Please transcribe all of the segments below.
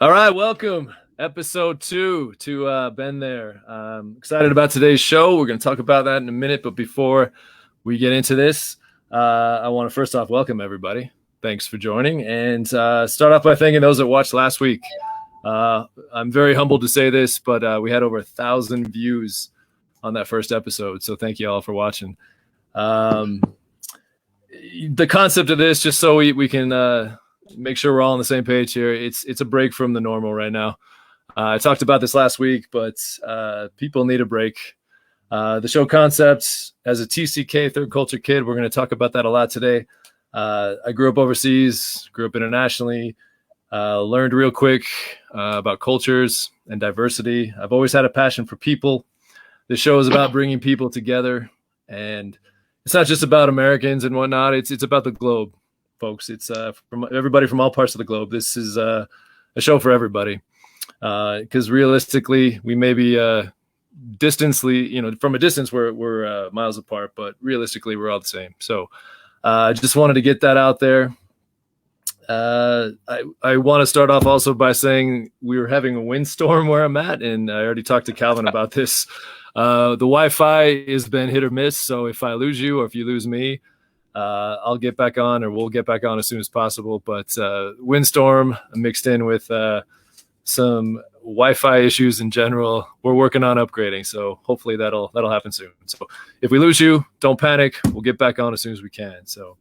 All right, welcome. Episode 2 to BenThere. Excited about today's show. We're going to talk about that in a minute, but before we get into this, I want to first off welcome everybody. Thanks for joining, and start off by thanking those that watched last week. I'm very humbled to say this, but we had over 1,000 views on that first episode, so thank you all for watching. The concept of this, just so we can make sure we're all on the same page here, it's a break from the normal right now. I talked about this last week, but people need a break. The show concept, as a TCK, third culture kid, we're going to talk about that a lot today. I grew up overseas, grew up internationally, learned real quick about cultures and diversity. I've always had a passion for people. The show is about bringing people together, and it's not just about Americans and whatnot. It's about the globe, folks. It's from everybody from all parts of the globe. This is a show for everybody, because realistically, we may be from a distance we're miles apart, but realistically, we're all the same. So I just wanted to get that out there. I want to start off also by saying we were having a windstorm where I'm at, and I already talked to Calvin about this. The Wi-Fi has been hit or miss, so if I lose you or if you lose me, I'll get back on, or we'll get back on as soon as possible. But windstorm mixed in with some Wi-Fi issues in general, we're working on upgrading, so hopefully that'll happen soon. So if we lose you, don't panic. We'll get back on as soon as we can. So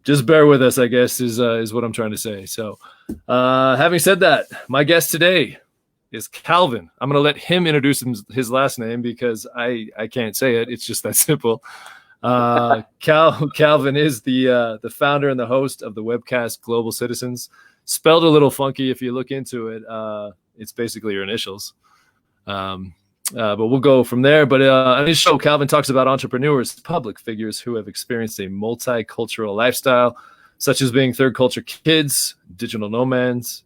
just bear with us, I guess, is what I'm trying to say. So having said that, my guest today is Calvin. I'm going to let him introduce his last name because I can't say it. It's just that simple. Calvin is the founder and the host of the webcast Global Citizens. Spelled a little funky if you look into it. It's basically your initials. But we'll go from there. But on his show, Calvin talks about entrepreneurs, public figures who have experienced a multicultural lifestyle, such as being third culture kids, digital nomads,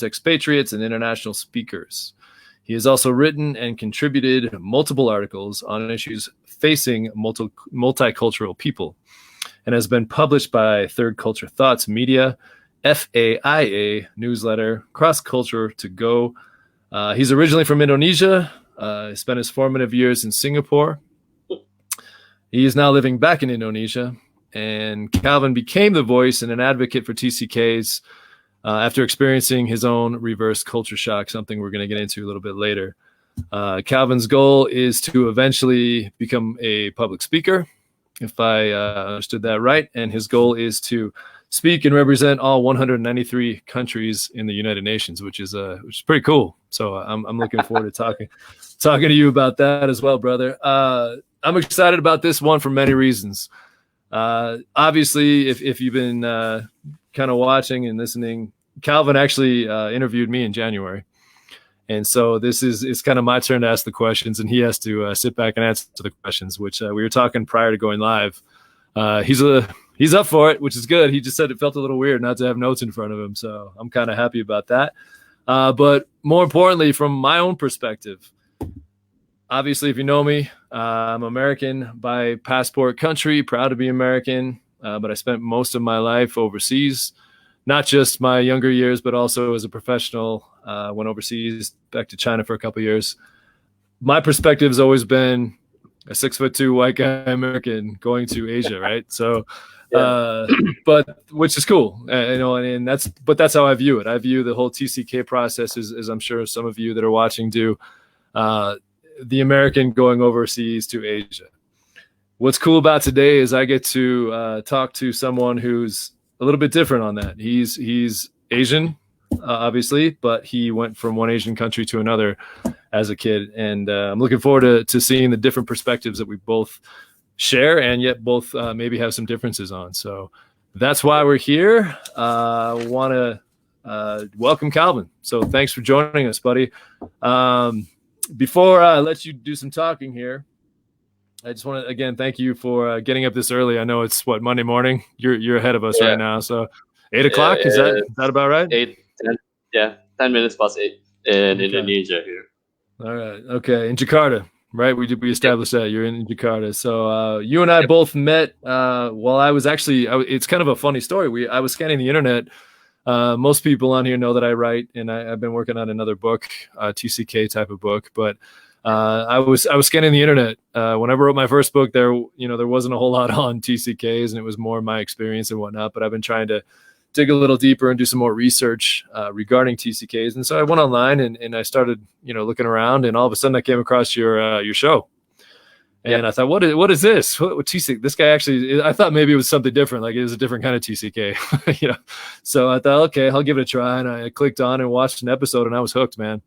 expatriates, and international speakers. He has also written and contributed multiple articles on issues facing multicultural people, and has been published by Third Culture Thoughts Media, FAIA newsletter, Cross Culture to Go. He's originally from Indonesia. He spent his formative years in Singapore. He is now living back in Indonesia. And Calvin became the voice and an advocate for TCKs after experiencing his own reverse culture shock, something we're going to get into a little bit later. Calvin's goal is to eventually become a public speaker, if I understood that right. And his goal is to speak and represent all 193 countries in the United Nations, which is pretty cool. So I'm looking forward to talking to you about that as well, brother. I'm excited about this one for many reasons. Obviously, if you've been kind of watching and listening, Calvin actually interviewed me in January. And so it's kind of my turn to ask the questions, and he has to sit back and answer the questions, which we were talking prior to going live. He's up for it, which is good. He just said it felt a little weird not to have notes in front of him. So I'm kind of happy about that. But more importantly, from my own perspective, obviously, if you know me, I'm American by passport country, proud to be American, but I spent most of my life overseas, not just my younger years, but also as a professional. Went overseas, back to China for a couple of years. My perspective has always been a 6'2" white guy American going to Asia, right? So, but which is cool, and that's how I view it. I view the whole TCK process as I'm sure some of you that are watching do. The American going overseas to Asia. What's cool about today is I get to talk to someone who's a little bit different on that. He's Asian, obviously, but he went from one Asian country to another as a kid. And I'm looking forward to seeing the different perspectives that we both share and yet both maybe have some differences on. So that's why we're here. I want to welcome Calvin. So thanks for joining us, buddy. Before I let you do some talking here, I just want to, again, thank you for getting up this early. I know it's, Monday morning? You're ahead of us right now. So 8 o'clock, is that about right? 10 minutes past 8 in Indonesia here. All right. Okay. In Jakarta, right? We established that you're in Jakarta. So you and I both met while I was actually, it's kind of a funny story. I was scanning the internet Most people on here know that I write, and I've been working on another book, TCK type of book. But I was scanning the internet when I wrote my first book. There wasn't a whole lot on TCKs, and it was more my experience and whatnot. But I've been trying to dig a little deeper and do some more research regarding TCKs. And so I went online and I started looking around, and all of a sudden I came across your show. And I thought, what is this? What TCK? This guy actually, I thought maybe it was something different, like it was a different kind of TCK, So I thought, okay, I'll give it a try. And I clicked on and watched an episode, and I was hooked, man.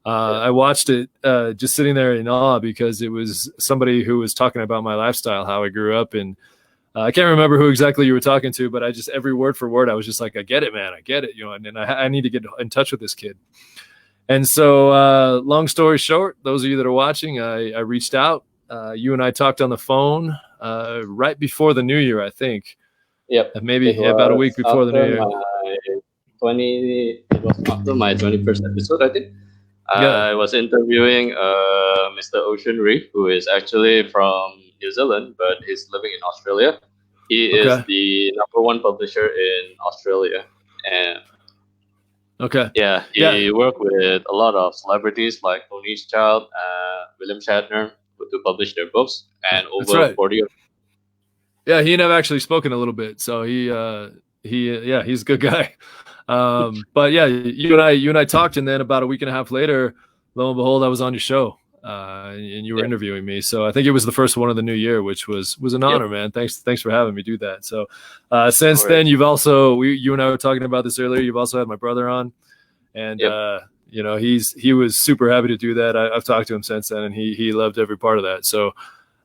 I watched it just sitting there in awe because it was somebody who was talking about my lifestyle, how I grew up. And I can't remember who exactly you were talking to, but I just, every word for word, I was just like, I get it, man. I get it. And I need to get in touch with this kid. And so long story short, those of you that are watching, I reached out. You and I talked on the phone right before the New Year, I think. Yep. Maybe about a week before the New Year. It was after my 21st episode, I think. I was interviewing Mr. Ocean Reef, who is actually from New Zealand, but he's living in Australia. He is the #1 publisher in Australia. And he worked with a lot of celebrities like Tony's Child, William Shatner, to publish their books, and over 40 of them. Yeah, he and I've actually spoken a little bit, so he's a good guy. But yeah, you and I talked, and then about a week and a half later, lo and behold, I was on your show, and you were interviewing me. So I think it was the first one of the new year, which was an honor, man. Thanks for having me do that. So since then, you've also you and I were talking about this earlier. You've also had my brother on, and he was super happy to do that. I've talked to him since then, and he loved every part of that. So,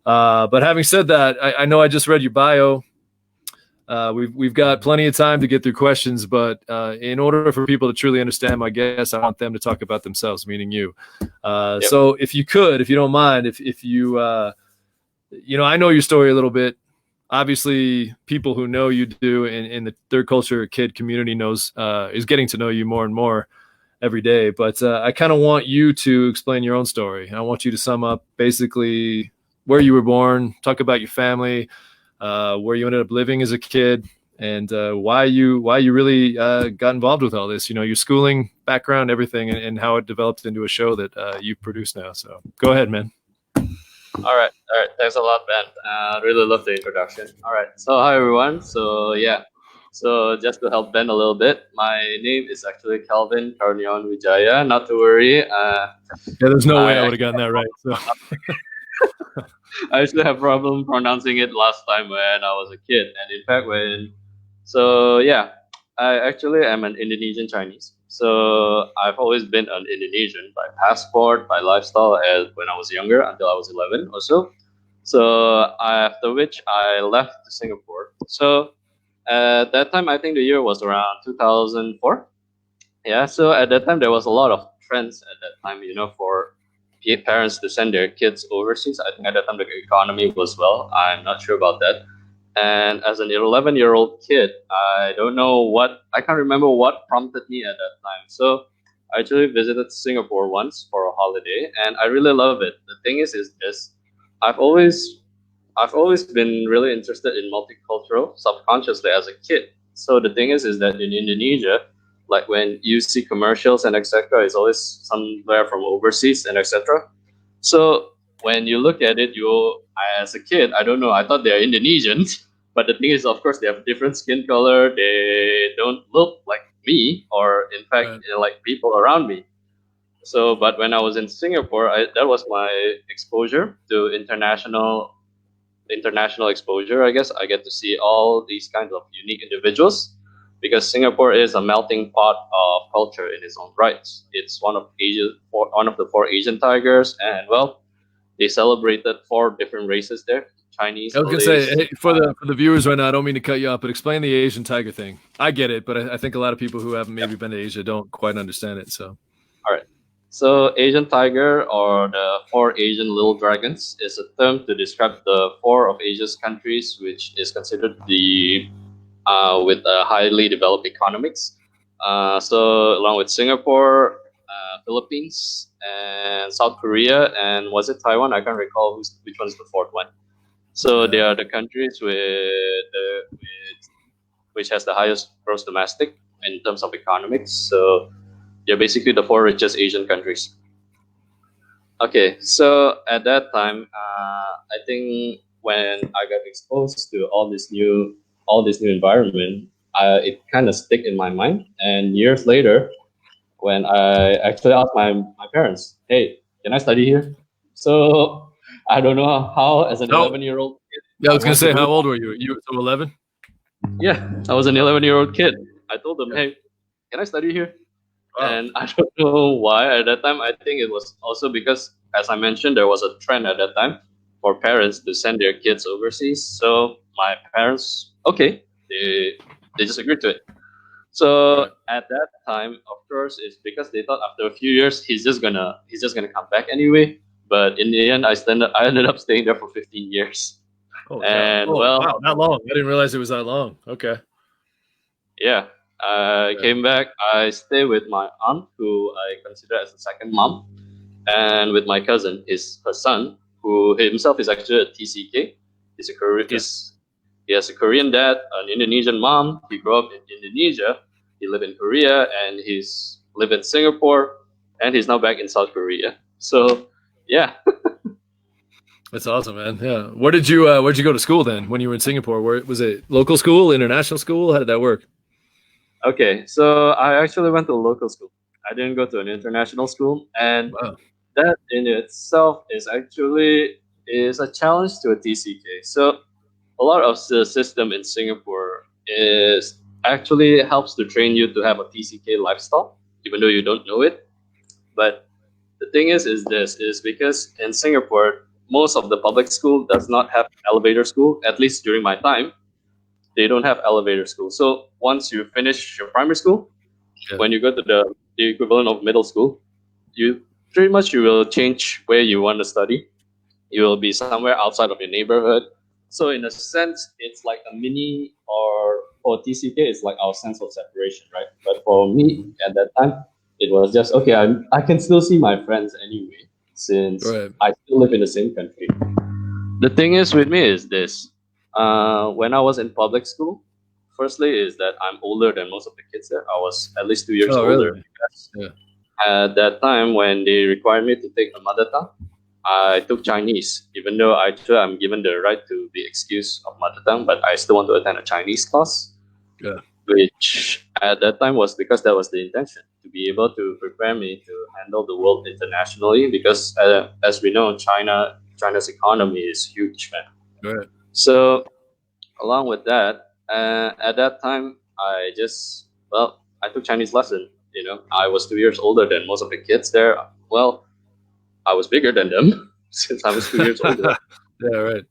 but having said that, I know I just read your bio. We've got plenty of time to get through questions, but in order for people to truly understand my guests, I want them to talk about themselves, meaning you. So if you don't mind, if you, I know your story a little bit. Obviously, people who know you do in the third culture kid community is getting to know you more and more every day. But I kind of want you to explain your own story. I want you to sum up basically where you were born, talk about your family, where you ended up living as a kid, and why you really got involved with all this. Your schooling background, everything, and how it developed into a show that you've produced now. So go ahead, man. All right. Thanks a lot, Ben. Really love the introduction. All right. So hi, everyone. So So just to help Ben a little bit, my name is actually Calvin Karuniawan Widjaja. Not to worry. There's no way I would have gotten that right. So. I actually have problem pronouncing it last time when I was a kid, and in fact I actually am an Indonesian Chinese. So I've always been an Indonesian by passport, by lifestyle, as when I was younger until I was 11 or so. So after which I left to Singapore. So at that time, I think the year was around 2004. Yeah. So at that time, there was a lot of trends at that time, for parents to send their kids overseas. I think at that time the economy was well. I'm not sure about that. And as an 11-year-old kid, I can't remember what prompted me at that time. So I actually visited Singapore once for a holiday, and I really love it. The thing is this: I've always been really interested in multicultural subconsciously as a kid. So the thing is that in Indonesia, like when you see commercials and etc., it's always somewhere from overseas and etc. So when you look at it, as a kid, I don't know, I thought they're Indonesians, but the thing is, of course, they have different skin color. They don't look like me, or in fact, like people around me. So, but when I was in Singapore, that was my exposure to international exposure. I guess I get to see all these kinds of unique individuals, because Singapore is a melting pot of culture in its own rights. It's one of the 4 Asian tigers, and they celebrated 4 different races there. Chinese. I was gonna say, hey, for the viewers right now, I don't mean to cut you off, but explain the Asian tiger thing. I get it, but I think a lot of people who haven't maybe been to Asia don't quite understand it. So, all right. So Asian tiger, or the 4 Asian little dragons, is a term to describe the 4 of Asia's countries, which is considered with a highly developed economics. So along with Singapore, Philippines, and South Korea, and was it Taiwan? I can't recall which one is the 4th one. So they are the countries which has the highest gross domestic in terms of economics. So they're basically the four richest Asian countries. Okay, so at that time, I think when I got exposed to all this new environment, it kind of stick in my mind. And years later, when I actually asked my parents, "Hey, can I study here?" So I don't know how, as an Oh, 11-year-old kid, yeah, I I was gonna want to say, do how that. old were you? You were so 11? Yeah, I was an 11-year-old kid. I told them, Yeah. "Hey, can I study here?" Wow. And I don't know why at that time. I think it was also because, as I mentioned, there was a trend at that time for parents to send their kids overseas. So my parents, okay, they just agreed to it. Right. So at that time, of course, it's because they thought after a few years he's just gonna come back anyway. But in the end, I ended up staying there for 15 years. Holy cow. And Oh, well, wow, that long. I didn't realize it was that long. Okay. yeah, I Yeah. came back. I stayed with my aunt, who I consider as a second mom, and with my cousin, her son, who himself is actually a TCK. He's a Korean. Okay. He has a Korean dad, an Indonesian mom. He grew up in Indonesia. He lived in Korea, and he's lived in Singapore, and he's now back in South Korea. So, yeah. That's awesome, man. Yeah. Where'd you go to school then when you were in Singapore? Where was it, local school, international school? How did that work? Okay, so I actually went to a local school. I didn't go to an international school, and Wow. that in itself is a challenge to a TCK. So a lot of the system in Singapore is actually helps to train you to have a TCK lifestyle, even though you don't know it. But the thing is this is because in Singapore, most of the public school does not have elevator school. At least during my time, they don't have elevator school. So once you finish your primary school, Yeah. when you go to the equivalent of middle school, you pretty much you will change where you want to study. You will be somewhere outside of your neighborhood. So in a sense, it's like a mini, or for TCK, it's like our sense of separation, right? But for me at that time, it was just okay. I can still see my friends anyway, since Right. I still live in the same country. The thing is with me is this: when I was in public school, firstly is that I'm older than most of the kids there. I was at least 2 years Oh, older really? because Yeah. at that time when they required me to take a mother tongue, I took Chinese, even though I'm given the right to be excused of mother tongue, but I still want to attend a Chinese class, Yeah. which at that time was because that was the intention to be able to prepare me to handle the world internationally. Because as we know, China's economy is huge, man. Right. So along with that, at that time, I took Chinese lesson. You know, I was 2 years older than most of the kids there. Well, I was bigger than them since I was 2 years older. Yeah. Right.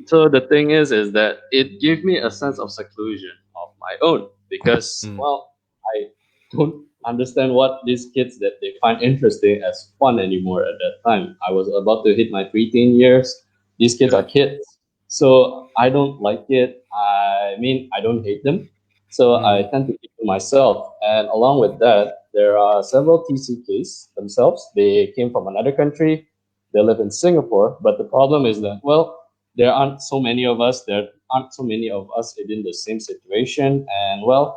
So the thing is that it gave me a sense of seclusion of my own because, Mm. well, I don't understand what these kids that they find interesting as fun anymore at that time. I was about to hit my preteen years. These kids Yeah. are kids. So I don't like it. I mean, I don't hate them. So I Mm. tend to keep to myself. And along with that, there are several TCKs themselves. They came from another country. They live in Singapore. But the problem is that, well, there aren't so many of us. There aren't so many of us in the same situation. And well,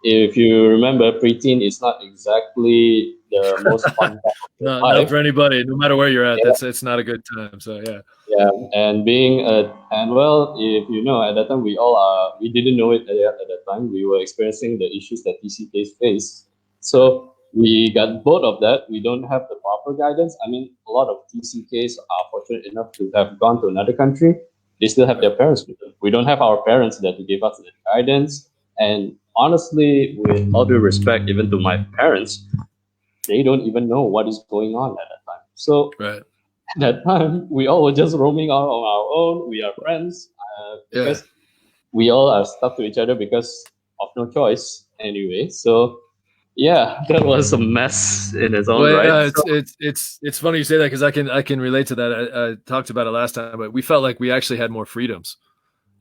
if you remember, preteen is not exactly the most fun time of your Not life. for anybody. No matter where you're at, Yeah, it's not a good time. So yeah. yeah. And well, if you know, at that time we didn't know it at that time. We were experiencing the issues that TCKs face. Yeah. So we got both of that. We don't have the proper guidance. I mean, a lot of TCKs are fortunate enough to have gone to another country. They still have Right. their parents with them. We don't have our parents there to give us the guidance. And honestly, with all due respect, even to my parents, they don't even know what is going on at that time. So Right. at that time, we all were just roaming out on our own. We are friends Yeah. because we all are stuck to each other because of no choice anyway. So yeah, that was a mess in its own Well, right. yeah, So it's funny you say that because I can relate to that. I talked about it last time, but we felt like we actually had more freedoms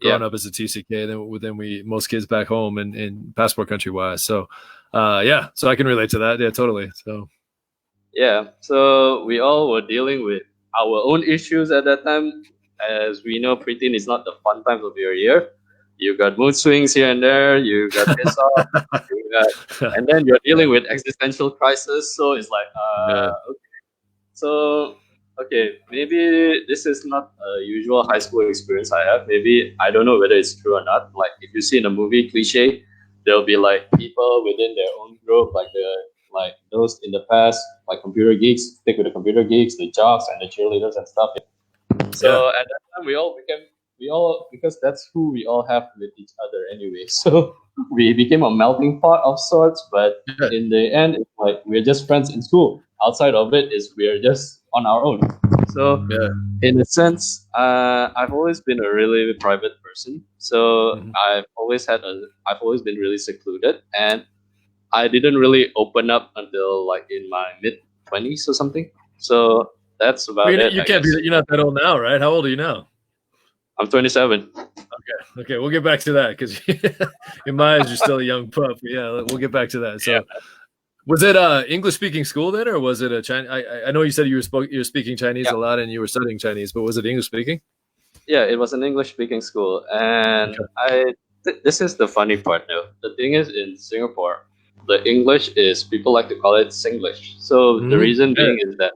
yeah, growing up as a TCK than we most kids back home in passport country wise. So, yeah, so I can relate to that. Yeah, totally. So, yeah. So we all were dealing with our own issues at that time. As we know, preteen is not the fun times of your year. you got mood swings here and there, you got pissed off, and then you're dealing with existential crisis. So it's like, Yeah. so okay, maybe this is not a usual high school experience I have. Maybe I don't know whether it's true or not. Like if you see in a movie cliche, there'll be like people within their own group, like those in the past, like computer geeks, stick with the computer geeks, the jocks and the cheerleaders and stuff. So at that time, we all because that's who we all have with each other anyway. So we became a melting pot of sorts. But Yeah. in the end, it's like we're just friends in school. Outside of it, is we're just on our own. So Yeah. in a sense, I've always been a really private person. So Mhm. I've always been really secluded, and I didn't really open up until like in my mid 20s or something. So that's Well, about it, you I can't be. guess. You're not that old now, right? How old are you now? I'm 27. Okay, we'll get back to that because in my eyes you're still a young pup. Yeah, we'll get back to that. So, Yeah. was it English speaking school then, or was it a Chinese? I know you said you were speaking Chinese Yeah. a lot and you were studying Chinese, but was it English speaking? Yeah, it was an English speaking school. And this is the funny part though. The thing is, in Singapore, the English is, people like to call it Singlish. So the Mhm. reason Yeah. being is that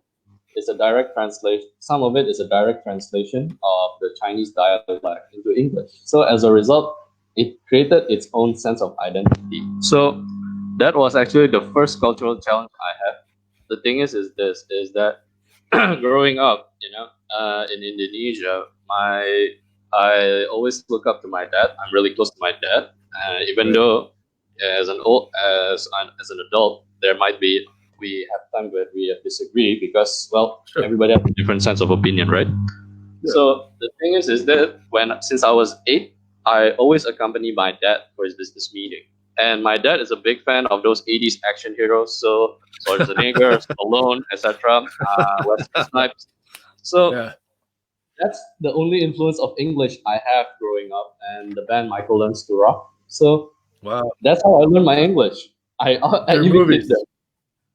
it's a direct translation. Some of it is a direct translation of the Chinese dialect into English. So as a result, it created its own sense of identity. So that was actually the first cultural challenge I had. The thing is that growing up, in Indonesia, my I always look up to my dad. I'm really close to my dad, even Right. though as an adult, there might be we have time where we disagree because, well, Sure. everybody has a different sense of opinion, right? Yeah. So the thing is that since I was 8, I always accompany my dad for his business meeting. And my dad is a big fan of those 80s action heroes, so Schwarzenegger, Stallone, etc., Wesley Snipes. So Yeah. that's the only influence of English I have growing up, and the band Michael Learns to Rock. So Wow. that's how I learned my English. I Through imitate movies. them.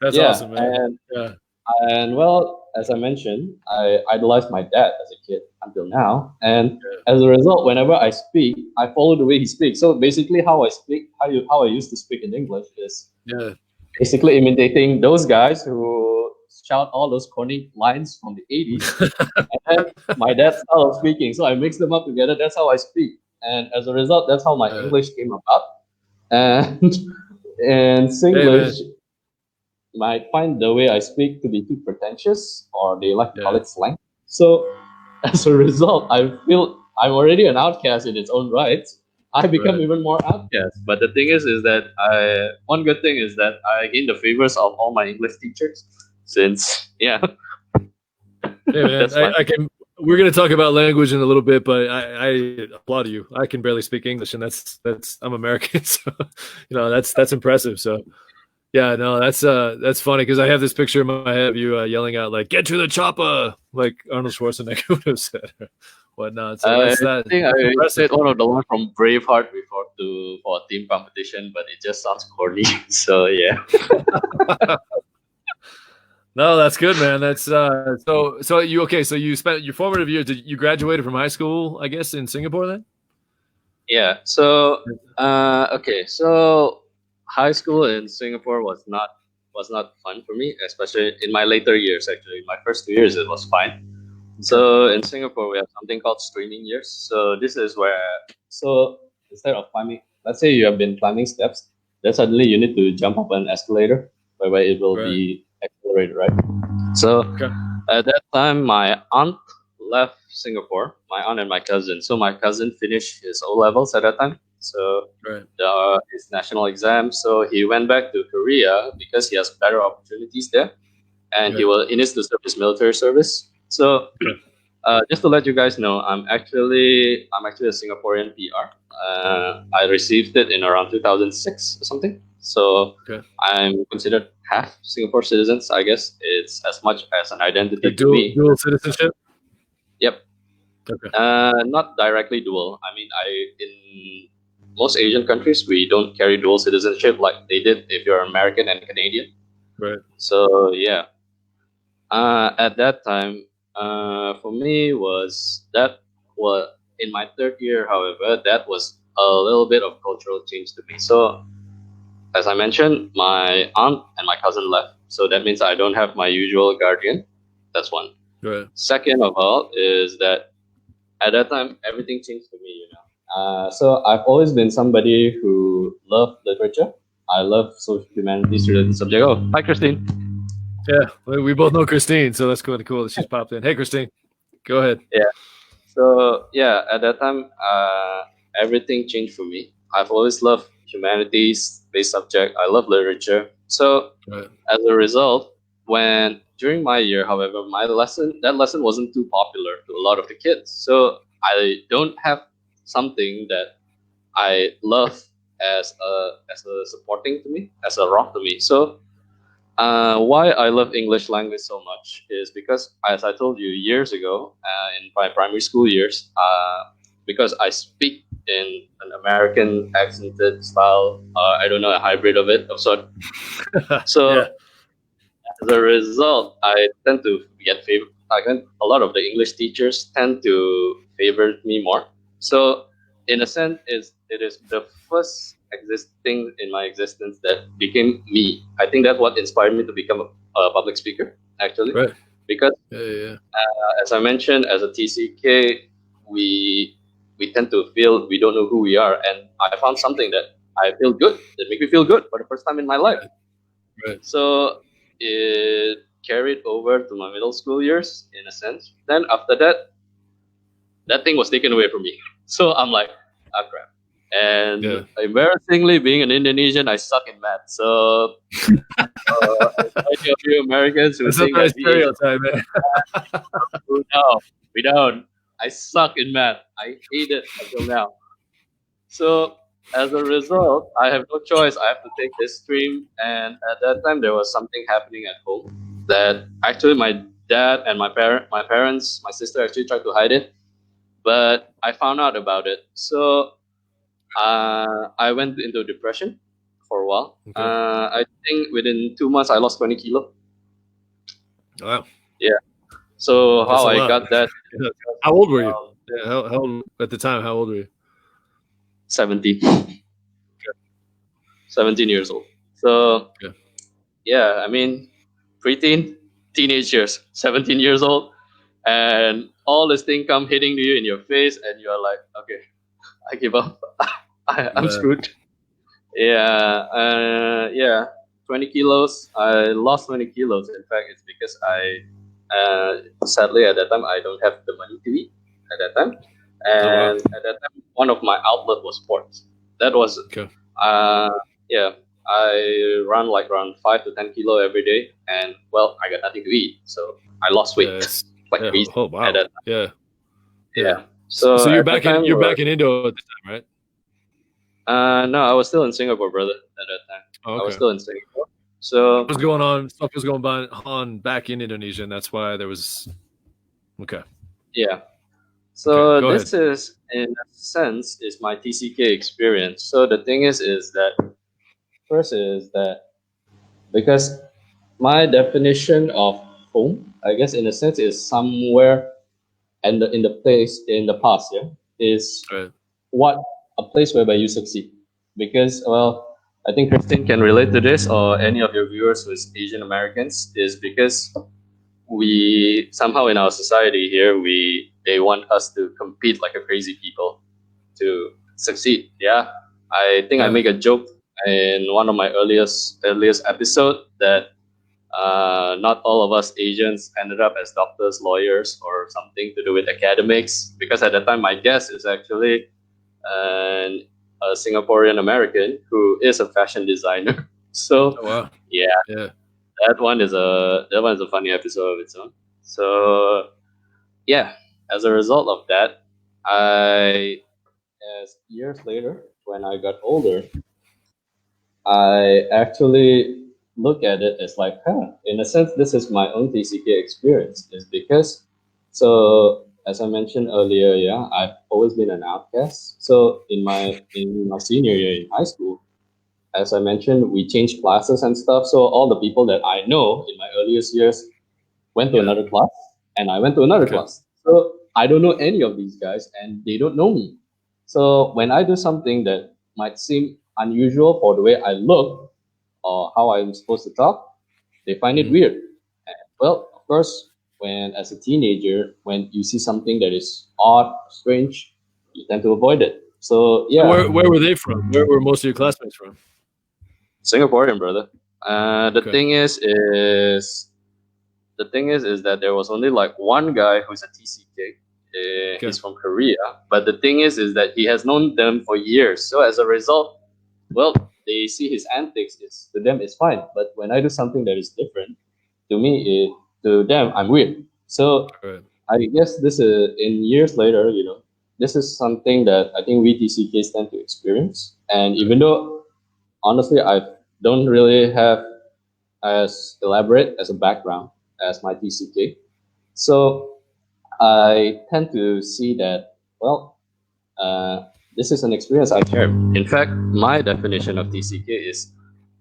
That's Yeah, awesome, man. Yeah. and well, as I mentioned, I idolized my dad as a kid until now. And Yeah. as a result, whenever I speak, I follow the way he speaks. So basically, how I speak, how I used to speak in English is Yeah. basically imitating those guys who shout all those corny lines from the 80s. And then my dad's style of speaking. So I mix them up together. That's how I speak. And as a result, that's how my Yeah. English came about. And and Hey, man. Singlish might find the way I speak to be too pretentious, or they like to call Yeah. it slang. So, as a result, I feel I'm already an outcast in its own right. I become Right. even more outcast. But the thing is that one good thing is that I gain the favors of all my English teachers. Since Hey, man. that's my I can. We're going to talk about language in a little bit, but I applaud you. I can barely speak English, and that's I'm American, so that's impressive. So yeah, no, that's funny because I have this picture in my head of you yelling out like "Get to the chopper," like Arnold Schwarzenegger would have said, or whatnot. So I that's think I impressive. said one of the lines from Braveheart before for a team competition, but it just sounds corny. So yeah. No, that's good, man. That's so you okay? So you spent your formative years. Did you graduated from high school? I guess in Singapore then. Yeah. So okay. So high school in Singapore was not fun for me, especially in my later years. Actually, my first 2 years it was fine. Okay. So in Singapore we have something called streaming years. So this is where, so instead of climbing, let's say you have been climbing steps, then suddenly you need to jump up an escalator, whereby it will Right. be accelerated, right? So Okay. at that time, my aunt left Singapore, my aunt and my cousin. So my cousin finished his O levels at that time. So Right. his national exam. So he went back to Korea because he has better opportunities there, and Right. he needs to serve his military service. So Okay. just to let you guys know, I'm actually a Singaporean PR. I received it in around 2006 or something. So Okay. I'm considered half Singapore citizens. I guess it's as much as an identity Like to me. dual citizenship. Yep. Okay. Not directly dual. I mean, in most Asian countries we don't carry dual citizenship like they did if you're American and Canadian. Right. So yeah, at that time, for me was that was in my third year. However, that was a little bit of cultural change to me. So, as I mentioned, my aunt and my cousin left. So that means I don't have my usual guardian. That's one. Right. Second of all is that at that time, everything changed for me, so I've always been somebody who loved literature. I love social humanities related subject. Oh, hi, Christine. Yeah, we both know Christine, so that's kind of cool that she's popped in. Hey, Christine, go ahead. Yeah. So yeah, at that time, everything changed for me. I've always loved humanities-based subject. I love literature. So Right. as a result, when during my year, however, that lesson wasn't too popular to a lot of the kids. So I don't have something that I love as a supporting to me, as a rock to me. So why I love English language so much is because, as I told you years ago, in my primary school years, because I speak in an American accented style, I don't know, a hybrid of it of sort. So Yeah. as a result, I tend to get favor. A lot of the English teachers tend to favor me more. So, in a sense, it is the first existing in my existence that became me. I think that's what inspired me to become a public speaker, actually, Right. because Yeah. as I mentioned, as a TCK, we we tend to feel we don't know who we are, and I found something that I feel good that make me feel good for the first time in my life. Right. So it carried over to my middle school years in a sense. Then after that, that thing was taken away from me. So I'm like, ah, crap. And Yeah. embarrassingly, being an Indonesian, I suck in math. So any of you Americans who That's not think the right that being stereotype, man. no, we don't. I suck in math. I hate it until now. So as a result, I have no choice. I have to take this stream. And at that time, there was something happening at home that actually my dad and my parents, my sister actually tried to hide it, but I found out about it. So I went into depression for a while. Okay. I think within 2 months, I lost 20 kilo. Wow. Yeah. So That's how a I lot. got that? How old were you? Um, Yeah. How old at the time? How old were you? 17, 17 years old. So Okay. yeah, I mean, preteen, teenage years, 17 years old, and all this thing come hitting you in your face, and you're like, okay, I give up. I'm Yeah. screwed. Yeah, yeah, 20 kilos. I lost 20 kilos. In fact, it's because sadly, at that time, I don't have the money to eat at that time. Oh wow. And at that time, one of my outlet was sports. That was, Okay. uh, yeah, I run like around 5 to 10 kilo every day. And well, I got nothing to eat. So I lost weight Yes. like Yeah. crazy Oh at wow. that time. Yeah. Yeah. Yeah. So So you're at that back in time, Indo at the time, right? no, I was still in Singapore, brother, at that time. Oh, I was okay. still in Singapore. So What was going on? Stuff was going on back in Indonesia, and that's why there was. Okay. yeah. Okay. So Go ahead. this is, in a sense, is my TCK experience. So the thing is that first is that because my definition of home, I guess, in a sense, is somewhere in the place in the past. Yeah, is Right. what a place whereby you succeed. Because well, I think Christine can relate to this, or any of your viewers who is Asian Americans, is because we somehow in our society here they want us to compete like a crazy people to succeed. Yeah, I think I Yeah. make a joke in one of my earliest episode that not all of us Asians ended up as doctors, lawyers, or something to do with academics. Because at the time, my guest is actually an, a Singaporean American who is a fashion designer. So Oh wow. yeah, Yeah. that one is a funny episode of its own. So yeah, as a result of that, as years later, when I got older, I actually look at it as like, in a sense, this is my own TCK experience. Is because, so as I mentioned earlier, yeah, I've always been an outcast. So in my senior year in high school, as I mentioned, we changed classes and stuff. So all the people that I know in my earliest years went to Yeah. another class, and I went to another Okay. class. So I don't know any of these guys, and they don't know me. So when I do something that might seem unusual for the way I look or how I'm supposed to talk, they find it weird. And, well, of course, when as a teenager, when you see something that is odd, strange, you tend to avoid it. So So yeah, where were they from? Where were most of your classmates from? Singaporean brother. The Okay. thing is that there was only like one guy who's a TCK. Okay. He's from Korea, but the thing is that he has known them for years. So as a result, well, they see his antics. Is to them it's fine, but when I do something that is different, to me, to them, I'm weird. So All right. I guess this is in years later, this is something that I think we TCKs tend to experience. And even though honestly, I don't really have as elaborate as a background as my TCK. So I tend to see that, well, this is an experience I share. In fact, my definition of TCK is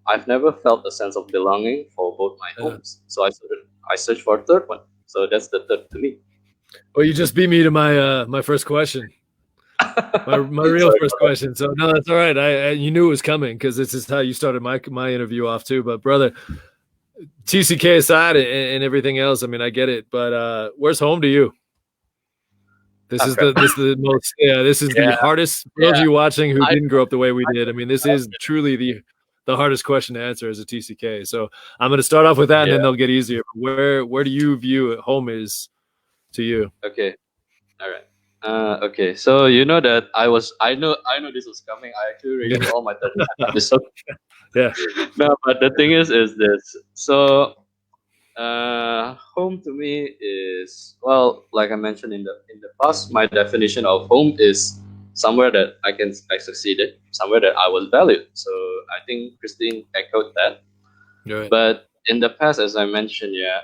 I've never felt a sense of belonging for both my Yeah. homes. So I searched for a third one. So that's the third to me. Well, you just beat me to my first question. My real Sorry first about that. question. So no, that's all right. I you knew it was coming because this is how you started my interview off too. But brother, TCK aside and everything else, I mean, I get it. But where's home to you? This Ah, is crap. the most this is the Yeah, hardest for those of yeah. you watching who I, didn't grow up the way we I did. I mean, this is truly the hardest question to answer as a TCK. So I'm going to start off with that, and then yeah. they'll get easier. Where do you view home is to you? Okay. All right. Okay. So you know that I know this was coming. I actually already Yeah, knew all my 30 episode. yeah, No, but the thing is this. So home to me is, well, like I mentioned in the past, my definition of home is somewhere that I succeeded, somewhere that I was valued. So I think Christine echoed that. you're right. But in the past, as I mentioned, yeah,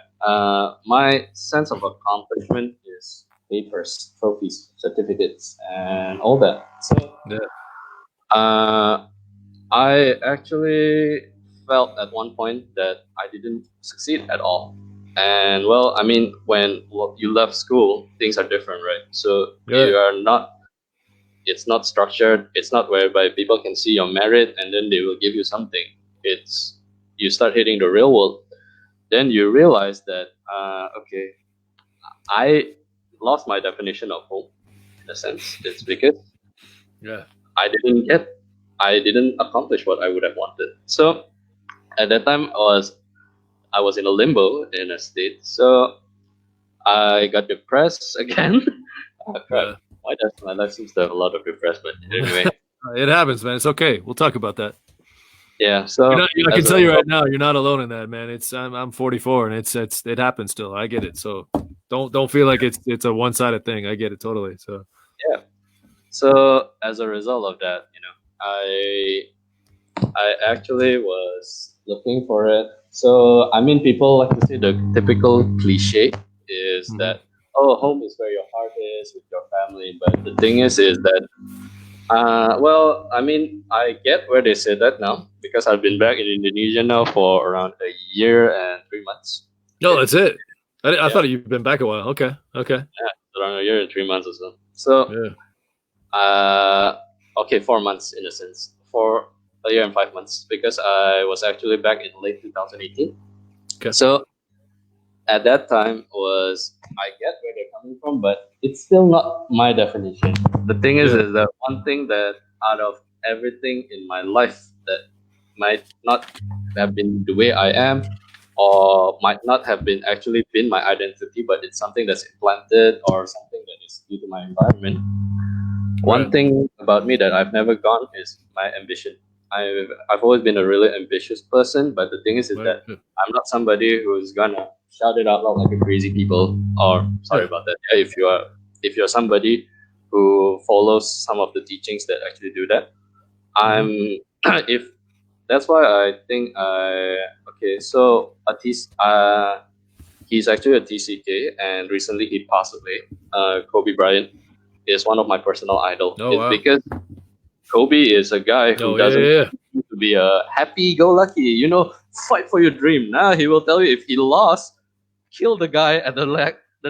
my sense of accomplishment is papers, trophies, certificates, and all that. So Yeah, uh, I actually felt at one point that I didn't succeed at all. And well, I mean, when you left school, things are different, right? So you're right. it's not structured. It's not whereby people can see your merit and then they will give you something. It's, you start hitting the real world. Then you realize that, okay, I lost my definition of home in a sense. It's because Yeah, I didn't get, I didn't accomplish what I would have wanted. So at that time, I was in a limbo in a state. So I got depressed again. Oh, crap. yeah. Why does my life seems to have a lot of depressed? But anyway, It happens, man. It's okay. We'll talk about that. yeah. You're So not. I can as a tell you right result, now, you're not alone in that, man. I'm 44, and it happens still. I get it. So don't feel like it's a one sided thing. I get it totally. So yeah. So as a result of that, I actually was looking for it. So I mean, people like to say the typical cliche is mhm. that, oh, home is where your heart is with your family. But the thing is that, well, I mean, I get where they say that now because I've been back in Indonesia now for around a year and 3 months. No, Okay, that's it. I yeah, thought you've been back a while. Okay, okay, yeah, around a year and 3 months or so. So, yeah, okay, 4 months in a sense, for a year and 5 months because I was actually back in late 2018. okay, So at that time was, I get where they're coming from, but it's still not my definition. The thing yeah, is that one thing that out of everything in my life that might not have been the way I am, or might not have been actually been my identity, but it's something that's implanted or something that is due to my environment. One right, thing about me that I've never gone is my ambition. I've always been a really ambitious person, but the thing is right, that I'm not somebody who's gonna shout it out loud like a crazy people. Or sorry yeah, about that. Yeah, if you're somebody who follows some of the teachings that actually do that, hmm I'm if that's why I think okay. So he's actually a TCK, and recently he passed away. Kobe Bryant is one of my personal idol. Oh It's wow. because Kobe is a guy who Oh yeah, doesn't yeah, seem to be a happy-go-lucky. Fight for your dream. Now he will tell you if he lost, kill the guy at the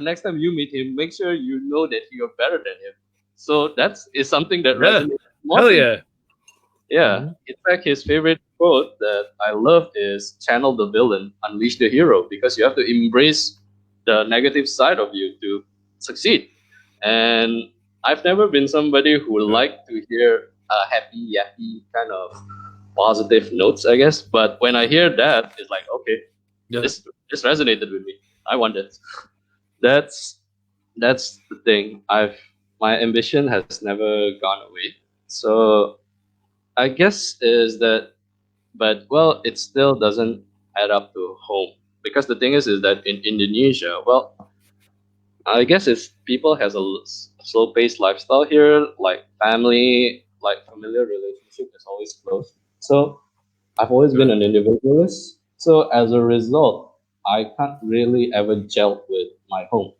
next time you meet him. Make sure you know that you're better than him. So is something that Yeah. resonates Hell more. yeah. Yeah. Mhm. In fact, his favorite quote that I love is channel the villain, unleash the hero, because you have to embrace the negative side of you to succeed. And I've never been somebody who Yeah. liked to hear happy, yappy kind of positive notes, I guess. But when I hear that, it's like, okay, Yeah. this resonated with me. I want it. That's that's the thing. My ambition has never gone away. So I guess is that, but well, it still doesn't add up to home, because the thing is that in Indonesia, well, I guess it's people has a slow paced lifestyle here, like family, like familiar relationship is always close. So I've always been Right. an individualist. So as a result, I can't really ever gel with my home.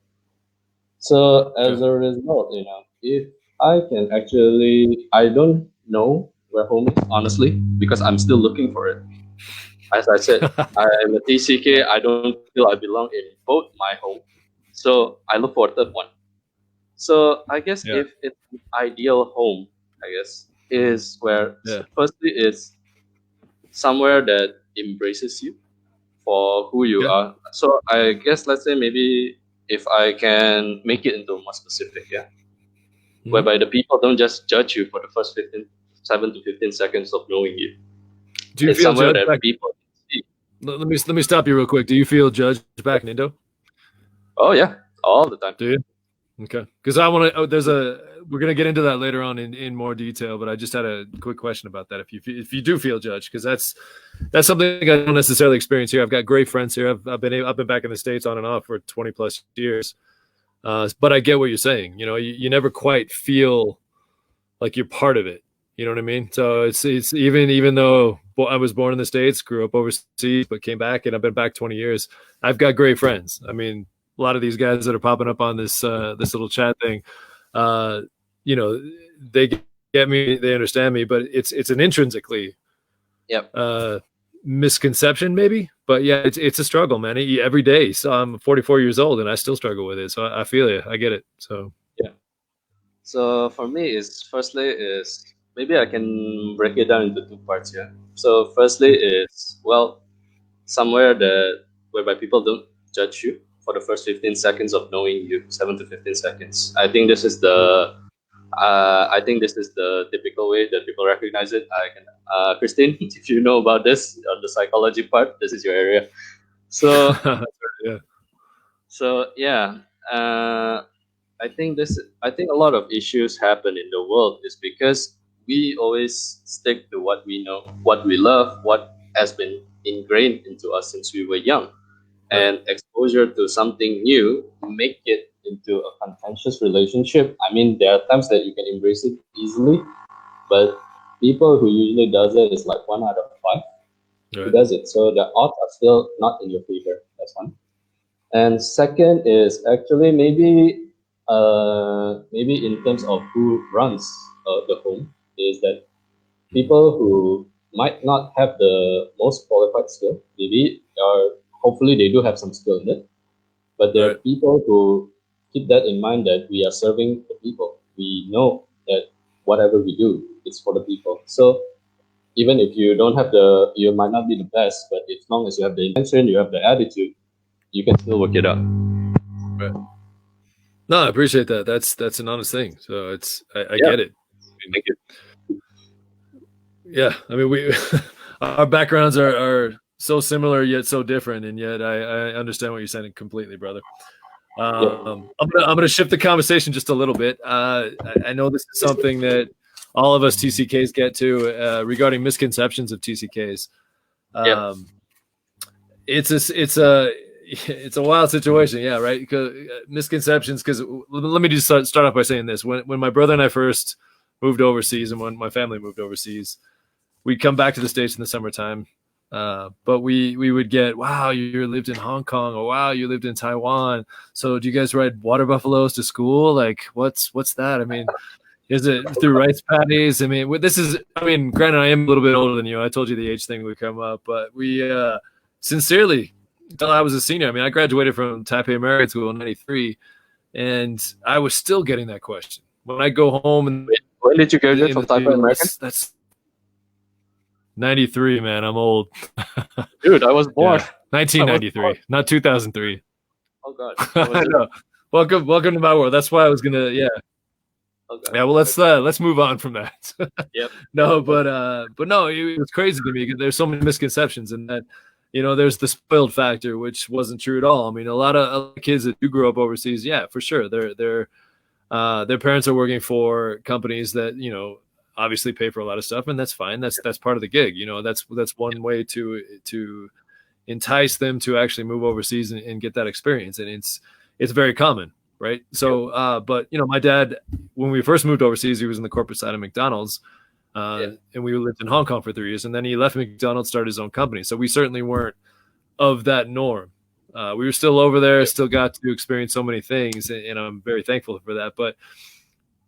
So as Okay. a result, if I can actually, I don't know where home is, honestly, because I'm still looking for it. As I said, I'm a TCK. I don't feel I belong in both my home. So I look for a third one. So I guess Yeah. if it's an ideal home, I guess, is where, Yeah. firstly, is somewhere that embraces you for who you Yeah. are. So I guess, let's say, maybe if I can make it into more specific, yeah, Mhm. whereby the people don't just judge you for the first 7 to 15 seconds of knowing you. Do you It's feel somewhere judged that back? people see. Let me stop you real quick. Do you feel judged back in Indo? Oh yeah, all the time. Do you? Okay. Because I want to. Oh, we're gonna get into that later on in more detail, but I just had a quick question about that. If you do feel judged, because that's something I don't necessarily experience here. I've got great friends here. I've been back in the States on and off for 20 plus years. But I get what you're saying. You never quite feel like you're part of it. You know what I mean? So it's even though I was born in the States, grew up overseas, but came back, and I've been back 20 years. I've got great friends. I mean, a lot of these guys that are popping up on this little chat thing, uh, you know, they get me, they understand me, but it's an intrinsically Yep. uh, misconception, maybe. But yeah, it's a struggle, man. Every day. So I'm 44 years old, and I still struggle with it. So I feel you. I get it. So Yeah. So for me, is firstly is maybe I can break it down into two parts here. So firstly is, well, somewhere that whereby people don't judge you for the first 15 seconds of knowing you, 7 to 15 seconds. I think this is the typical way that people recognize it. I can, Christine, if you know about this on the psychology part, this is your area. So yeah, yeah, uh, I think a lot of issues happen in the world is because we always stick to what we know, what we love, what has been ingrained into us since we were young, right. and exposure to something new make it into a contentious relationship. I mean, there are times that you can embrace it easily, but people who usually does it is like 1 out of 5 who Right. does it. So the odds are still not in your favor. That's one. And second is actually maybe in terms of who runs the home, is that Mhm. people who might not have the most qualified skill, maybe are hopefully they do have some skill in it, but there are Right. people who keep that in mind, that we are serving the people. We know that whatever we do is for the people. So even if you might not be the best, but as long as you have the intention, you have the attitude, you can still work it out. Right. No, I appreciate that. That's an honest thing. So I Yeah, get it. I mean, thank you. yeah, I mean we our backgrounds are so similar yet so different, and yet I understand what you're saying completely, brother. Yep. I'm gonna shift the conversation just a little bit. I know this is something that all of us TCKs get to regarding misconceptions of TCKs. Yep. Um, it's a wild situation, yeah, right? Because misconceptions. Because let me just start off by saying this: when my brother and I first moved overseas, and when my family moved overseas, we'd come back to the States in the summertime. But we would get, wow, you lived in Hong Kong, or wow, you lived in Taiwan. So do you guys ride water buffaloes to school? Like, what's that? I mean, is it through rice paddies? I mean, granted, I am a little bit older than you. I told you the age thing would come up, but we sincerely, until I was a senior. I mean, I graduated from Taipei American School in '93, and I was still getting that question. when I go home and Wait, when did you graduate in from the Taipei American? US, that's 93, man. I'm old. Dude, I was born. Yeah, I was born. 1993, not 2003. Oh god, I was I just. know. Welcome to my world. That's why I was gonna. Yeah, Oh god. yeah. Well, let's move on from that. Yep. Yep. No, Okay. but no, it was crazy to me because there's so many misconceptions, and that there's the spoiled factor, which wasn't true at all. I mean, a lot of kids that do grow up overseas, yeah, for sure, their parents are working for companies that obviously pay for a lot of stuff, and that's fine. That's part of the gig. That's one way to entice them to actually move overseas and get that experience, and it's very common, right? So, but my dad, when we first moved overseas, he was in the corporate side of McDonald's, Yeah. and we lived in Hong Kong for 3 years, and then he left McDonald's, started his own company. So we certainly weren't of that norm. We were still over there, still got to experience so many things, and I'm very thankful for that. But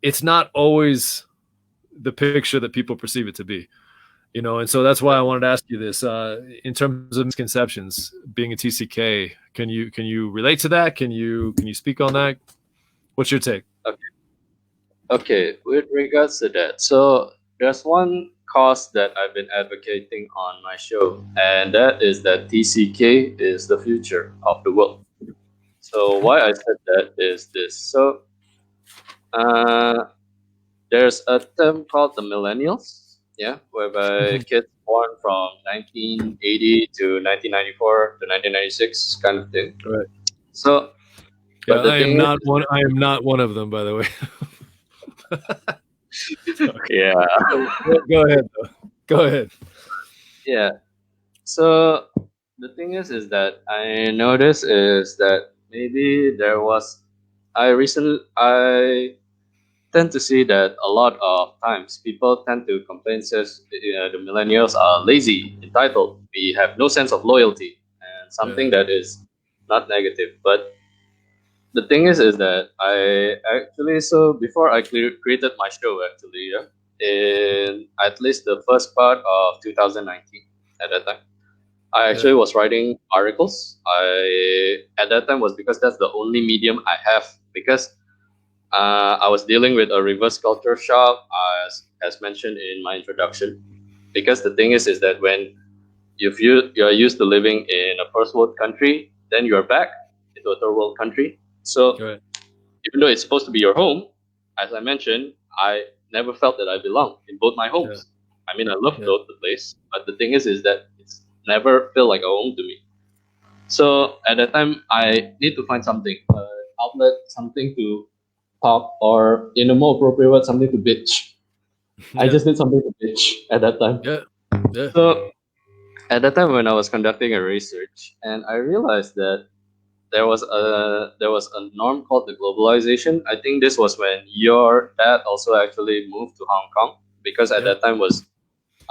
it's not always the picture that people perceive it to be, and so that's why I wanted to ask you this. In terms of misconceptions, being a TCK, can you relate to that? Can you speak on that? What's your take? Okay. Okay. With regards to that, so there's one cause that I've been advocating on my show, and that is that TCK is the future of the world. So why I said that is this. So uh, there's a term called the millennials, yeah, whereby kids born from 1980 to 1994 to 1996 kind of thing. Right. So, Yeah, but the I am thing is, not one. I am not one of them, by the way. yeah, Go ahead. Though. Go ahead. yeah. So the thing is that I noticed is that maybe there was I tend to see that a lot of times people tend to complain says the millennials are lazy, entitled. We have no sense of loyalty, and Yeah. something that is not negative. But the thing is that I actually so before I created my show actually, yeah, in at least the first part of 2019 at that time. I Yeah. actually was writing articles. I at that time was because that's the only medium I have because I was dealing with a reverse culture shock, as mentioned in my introduction. Because the thing is that when you're used to living in a first world country, then you're back into a third world country. So Right. even though it's supposed to be your home, as I mentioned, I never felt that I belonged in both my Yeah. homes. I mean, I love Yeah. both the place, but the thing is that it's never felt like a home to me. So at that time, I need to find something, outlet, something to talk, or in a more appropriate word, something to bitch. I Yeah. just need something to bitch at that time. Yeah. Yeah. So at that time when I was conducting a research, and I realized that there was a norm called the globalization. I think this was when your dad also actually moved to Hong Kong because at Yeah. that time was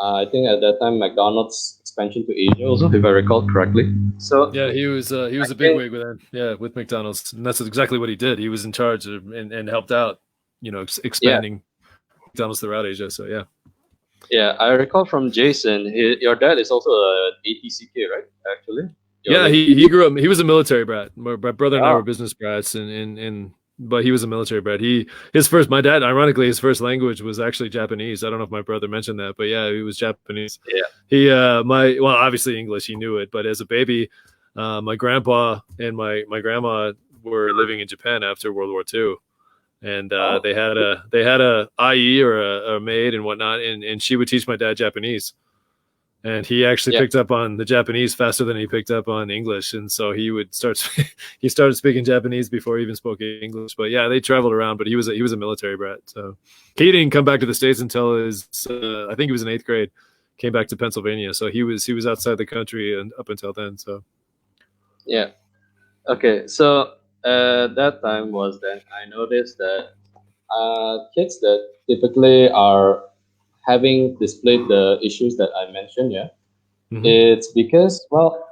I think at that time McDonald's expansion to Asia also, if I recall correctly. So Yeah, he was I a big think wig with him. Yeah, with McDonald's, and that's exactly what he did. He was in charge and helped out, yeah, expanding McDonald's throughout Asia. So yeah, yeah, I recall from Jason, your dad is also a ATCK, right? Actually, your yeah. late. He grew up. He was a military brat. My brother and I Ah, were business brats, and but he was a military brat. His first. My dad, ironically, his first language was actually Japanese. I don't know if my brother mentioned that, but yeah, he was Japanese. yeah, He well, obviously English. He knew it, but as a baby, my grandpa and my grandma were living in Japan after World War II, and oh, they had a IE or a maid and whatnot, and she would teach my dad Japanese, and he actually yeah, picked up on the Japanese faster than he picked up on English, and so he would start he started speaking Japanese before he even spoke English. But yeah, they traveled around, but he was a military brat, so he didn't come back to the States until his I think he was in 8th grade, came back to Pennsylvania, so he was outside the country and up until then. So yeah. Okay, so that time was then I noticed that kids that typically are having displayed the issues that I mentioned, yeah, mm-hmm. it's because well,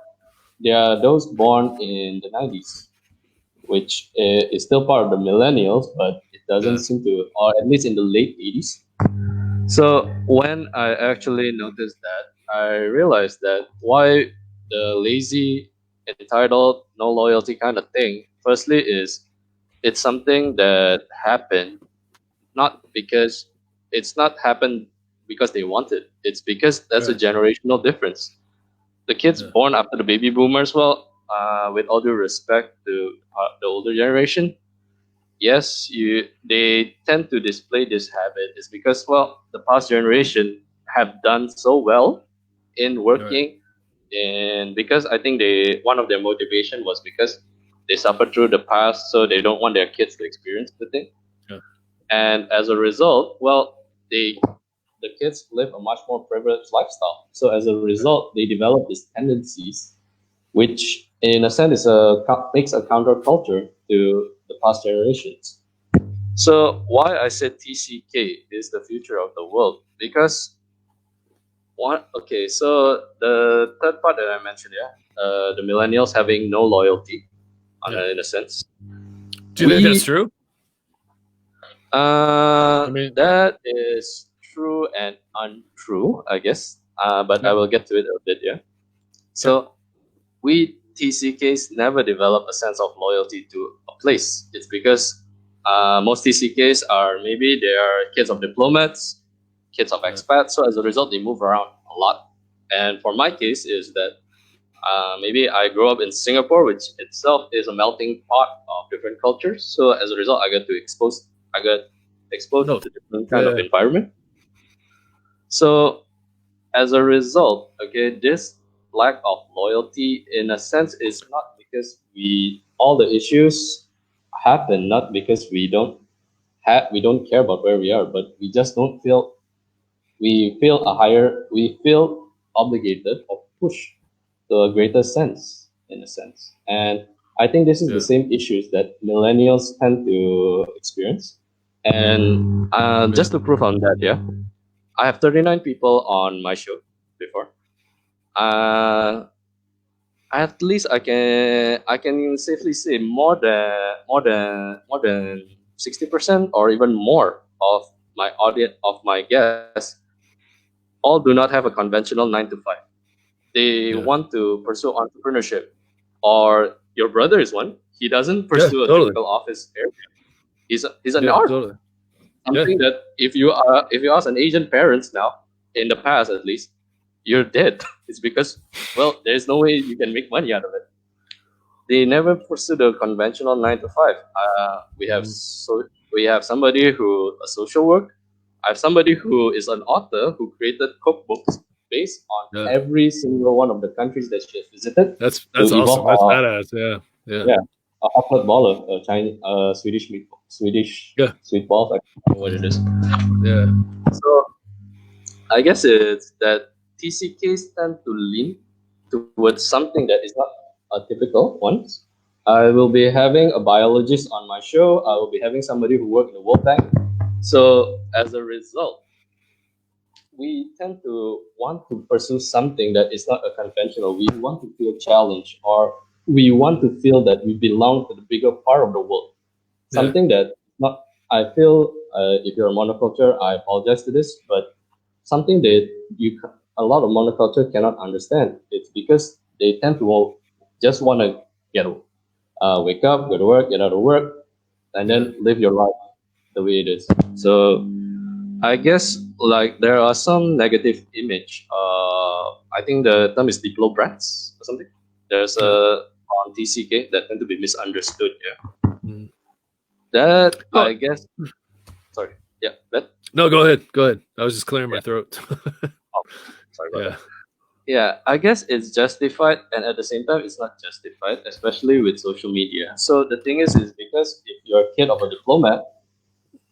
they are those born in the 90s, which is still part of the millennials, but it doesn't Yeah. seem to, or at least in the late 80s. So when I actually noticed that, I realized that why the lazy, entitled, no loyalty kind of thing. Firstly, is it's something that happened not because it's not happened because they wanted. It's because that's a Right. generational difference. The kids Yeah. born after the baby boomers, well, with all due respect to the older generation, yes, they tend to display this habit. Is because, well, the past generation have done so well in Right. working, and because I think they one of their motivation was because they suffered through the past, so they don't want their kids to experience the thing. Yeah. And as a result, well, the kids live a much more privileged lifestyle. So as a Right. result, they develop these tendencies, which in a sense makes a counterculture to the past generations. So why I said TCK is the future of the world, because one, okay, so the third part that I mentioned, yeah, the millennials having no loyalty, Yeah. in a sense, Do you think that's we true? I mean, that is true and untrue, I guess. But I yeah. will get to it a bit, yeah. Yeah. So we TCKs never develop a sense of loyalty to a place. It's because most TCKs are maybe they are kids of diplomats, kids of Yeah. expats. So as a result, they move around a lot. And for my case, is that maybe I grew up in Singapore, which itself is a melting pot of different cultures. So as a result, I got exposed No. to different kind of Yeah. environment. So as a result, okay, this lack of loyalty, in a sense, is not because we all the issues happen not because we don't care about where we are, but we just don't feel we feel obligated or pushed to a greater sense, in a sense. And I think this is the Yeah. same issues that millennials tend to experience. And Yeah. just to prove on that, yeah, I have 39 people on my show before. Uh, at least I can safely say more than 60% or even more of my audience of my guests all do not have a conventional 9 to 5. They Yeah. want to pursue entrepreneurship, or your brother is one. He doesn't Yeah. pursue a Totally. typical office area. He's an Yeah. art. Totally. Yeah. Something that if you ask an Asian parents now, in the past at least, you're dead. It's because, well, there's no way you can make money out of it. They never pursue the conventional 9 to 5. Mhm. We have somebody who a social work. I have somebody who is an author who created cookbooks based on Yeah. every single one of the countries that she has visited to That's evolve awesome. That's badass. Yeah. Yeah. yeah, a chocolate baller, a Chinese, Swedish Yeah. sweet balls. I don't know what it is. Yeah. So I guess it's that TCKs tend to lean towards something that is not a typical one. I will be having a biologist on my show. I will be having somebody who worked in the World Bank. So as a result, we tend to want to pursue something that is not a conventional. We want to feel challenged, or we want to feel that we belong to the bigger part of the world. Yeah. Something that not. I feel if you're a monoculture, I apologize to this, but something that a lot of monoculture cannot understand. It's because they tend to just want to get wake up, go to work, get out of work, and Yeah. then live your life the way it is. So I guess like there are some negative image. I think the term is diplo brats or something. There's Yeah. a on TCK that tend to be misunderstood. Yeah, Mhm. that Oh, I guess. Sorry. Yeah, that. no, go ahead. Go ahead. I was just clearing Yeah. my throat. Oh, sorry about Yeah. that. Yeah, I guess it's justified, and at the same time, it's not justified, especially with social media. So the thing is because if you're a kid of a diplomat,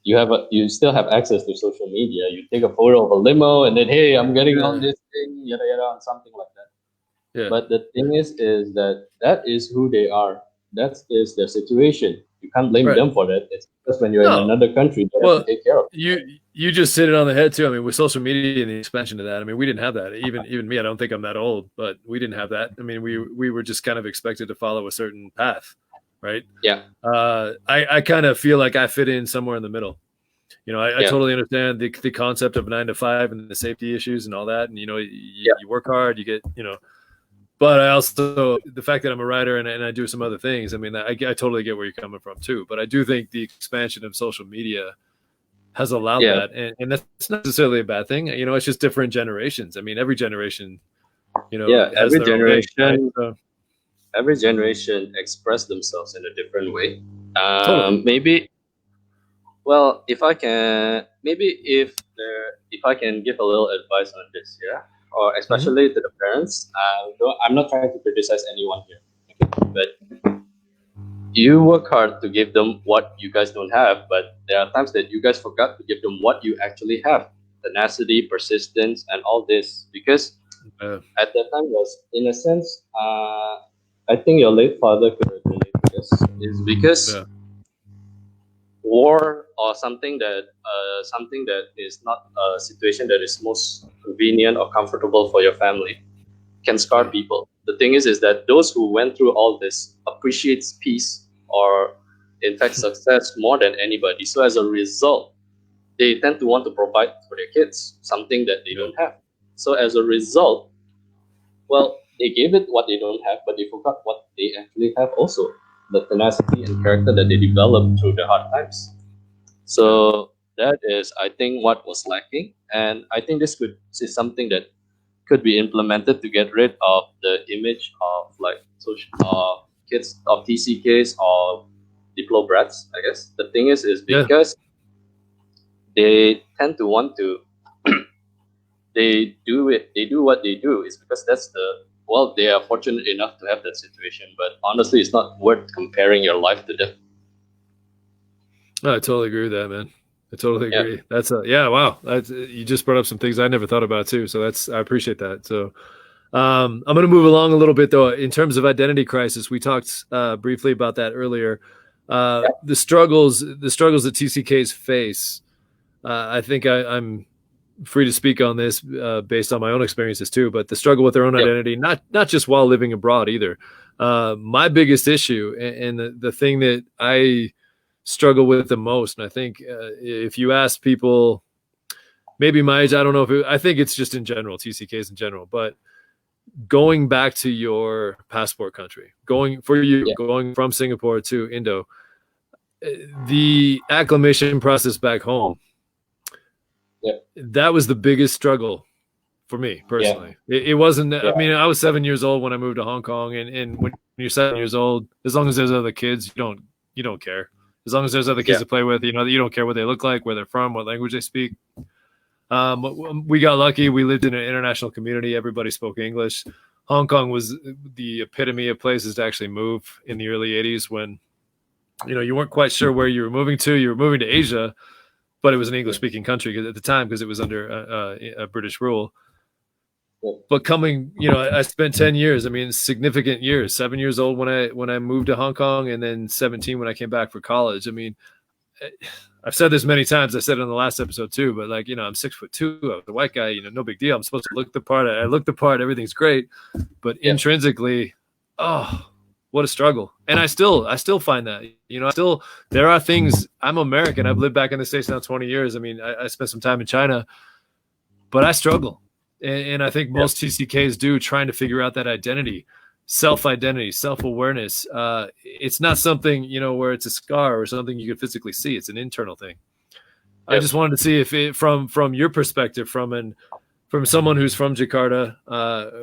you still have access to social media. You take a photo of a limo, and then hey, I'm getting on Yeah. this thing, yada yada, and something like that. Yeah. But the thing is that that is who they are. That is their situation. You can't blame Right. them for that. It's because when you're in No. another country, they have to Well, take care of it. you just hit it on the head too. I mean, with social media and the expansion of that, I mean, we didn't have that. Even me, I don't think I'm that old, but we didn't have that. I mean, we were just kind of expected to follow a certain path, right? Yeah, I kind of feel like I fit in somewhere in the middle. You know, I yeah, totally understand the concept of 9 to 5 and the safety issues and all that. And, you know, yeah, you work hard, you get, you know, but I also, the fact that I'm a writer and I do some other things, I mean, I totally get where you're coming from too. But I do think the expansion of social media has allowed Yeah, that, and that's not necessarily a bad thing. You know, it's just different generations. I mean, every generation, you know, yeah. has their own thing, right? So Every generation express themselves in a different way. totally. Maybe, well, if I can, maybe if I can give a little advice on this, yeah, or Hmm. especially to the parents. I'm not trying to criticize anyone here, but you work hard to give them what you guys don't have, but there are times that you guys forgot to give them what you actually have: tenacity, persistence, and all this. Because Uh, at that time was, in a sense, I think your late father could relate to this, is because yeah, war or something that is not a situation that is most convenient or comfortable for your family can scar yeah, people. The thing is that those who went through all this appreciates peace, or in fact success, more than anybody. So as a result, they tend to want to provide for their kids something that they yeah, don't have. So as a result, well, they gave it what they don't have, but they forgot what they actually have also: the tenacity and character that they developed through the hard times. yeah, So that is, I think, what was lacking, and I think this could is something that could be implemented to get rid of the image of like social kids of TCKs or Diplo brats. I guess the thing is yeah. because they tend to want to they do what they do is because that's the, well, they are fortunate enough to have that situation, but honestly it's not worth comparing your life to them. No, I totally agree with that, man. I totally Yeah, agree. That's yeah, wow. That's, you just brought up some things I never thought about too. So that's I appreciate that. So I'm going to move along a little bit though. In terms of identity crisis, we talked briefly about that earlier. yeah, The struggles that TCKs face. I think I'm free to speak on this based on my own experiences too. But the struggle with their own yeah, identity, not just while living abroad either. My biggest issue, and the thing that I struggle with the most, and I think if you ask people, maybe my age, I don't know if I think it's just in general, TCKs in general, but going back to your passport country, going for you, yeah, going from Singapore to Indo, the acclimation process back home, yeah, that was the biggest struggle for me yeah, personally. It wasn't, I yeah, mean, I was 7 years old when I moved to Hong Kong, and when you're 7 years old, as long as there's other kids, you don't care. As long as there's other kids yeah, to play with, you know, you don't care what they look like, where they're from, what language they speak. We got lucky. We lived in an international community. Everybody spoke English. Hong Kong was the epitome of places to actually move in the early 80s when, you know, you weren't quite sure where you were moving to. You were moving to Asia, but it was an English speaking country at the time because it was under a British rule. yeah, But coming, you know, I spent 10 years. I mean, significant years. 7 years old when I moved to Hong Kong, and then 17 when I came back for college. I mean, I've said this many times. I said it on the last episode too, but like, you know, I'm 6'2". I was a white guy, you know, no big deal. I'm supposed to look the part. I look the part. Everything's great, but yeah, intrinsically, oh, what a struggle. And I still find that, you know, there are things. I'm American. I've lived back in the States now 20 years. I mean, I spent some time in China, but I struggle. And I think yeah, most TCKs do, trying to figure out that identity, self awareness. It's not something, you know, where it's a scar or something you can physically see. It's an internal thing. I yeah, just wanted to see if it, from your perspective, from someone who's from Jakarta,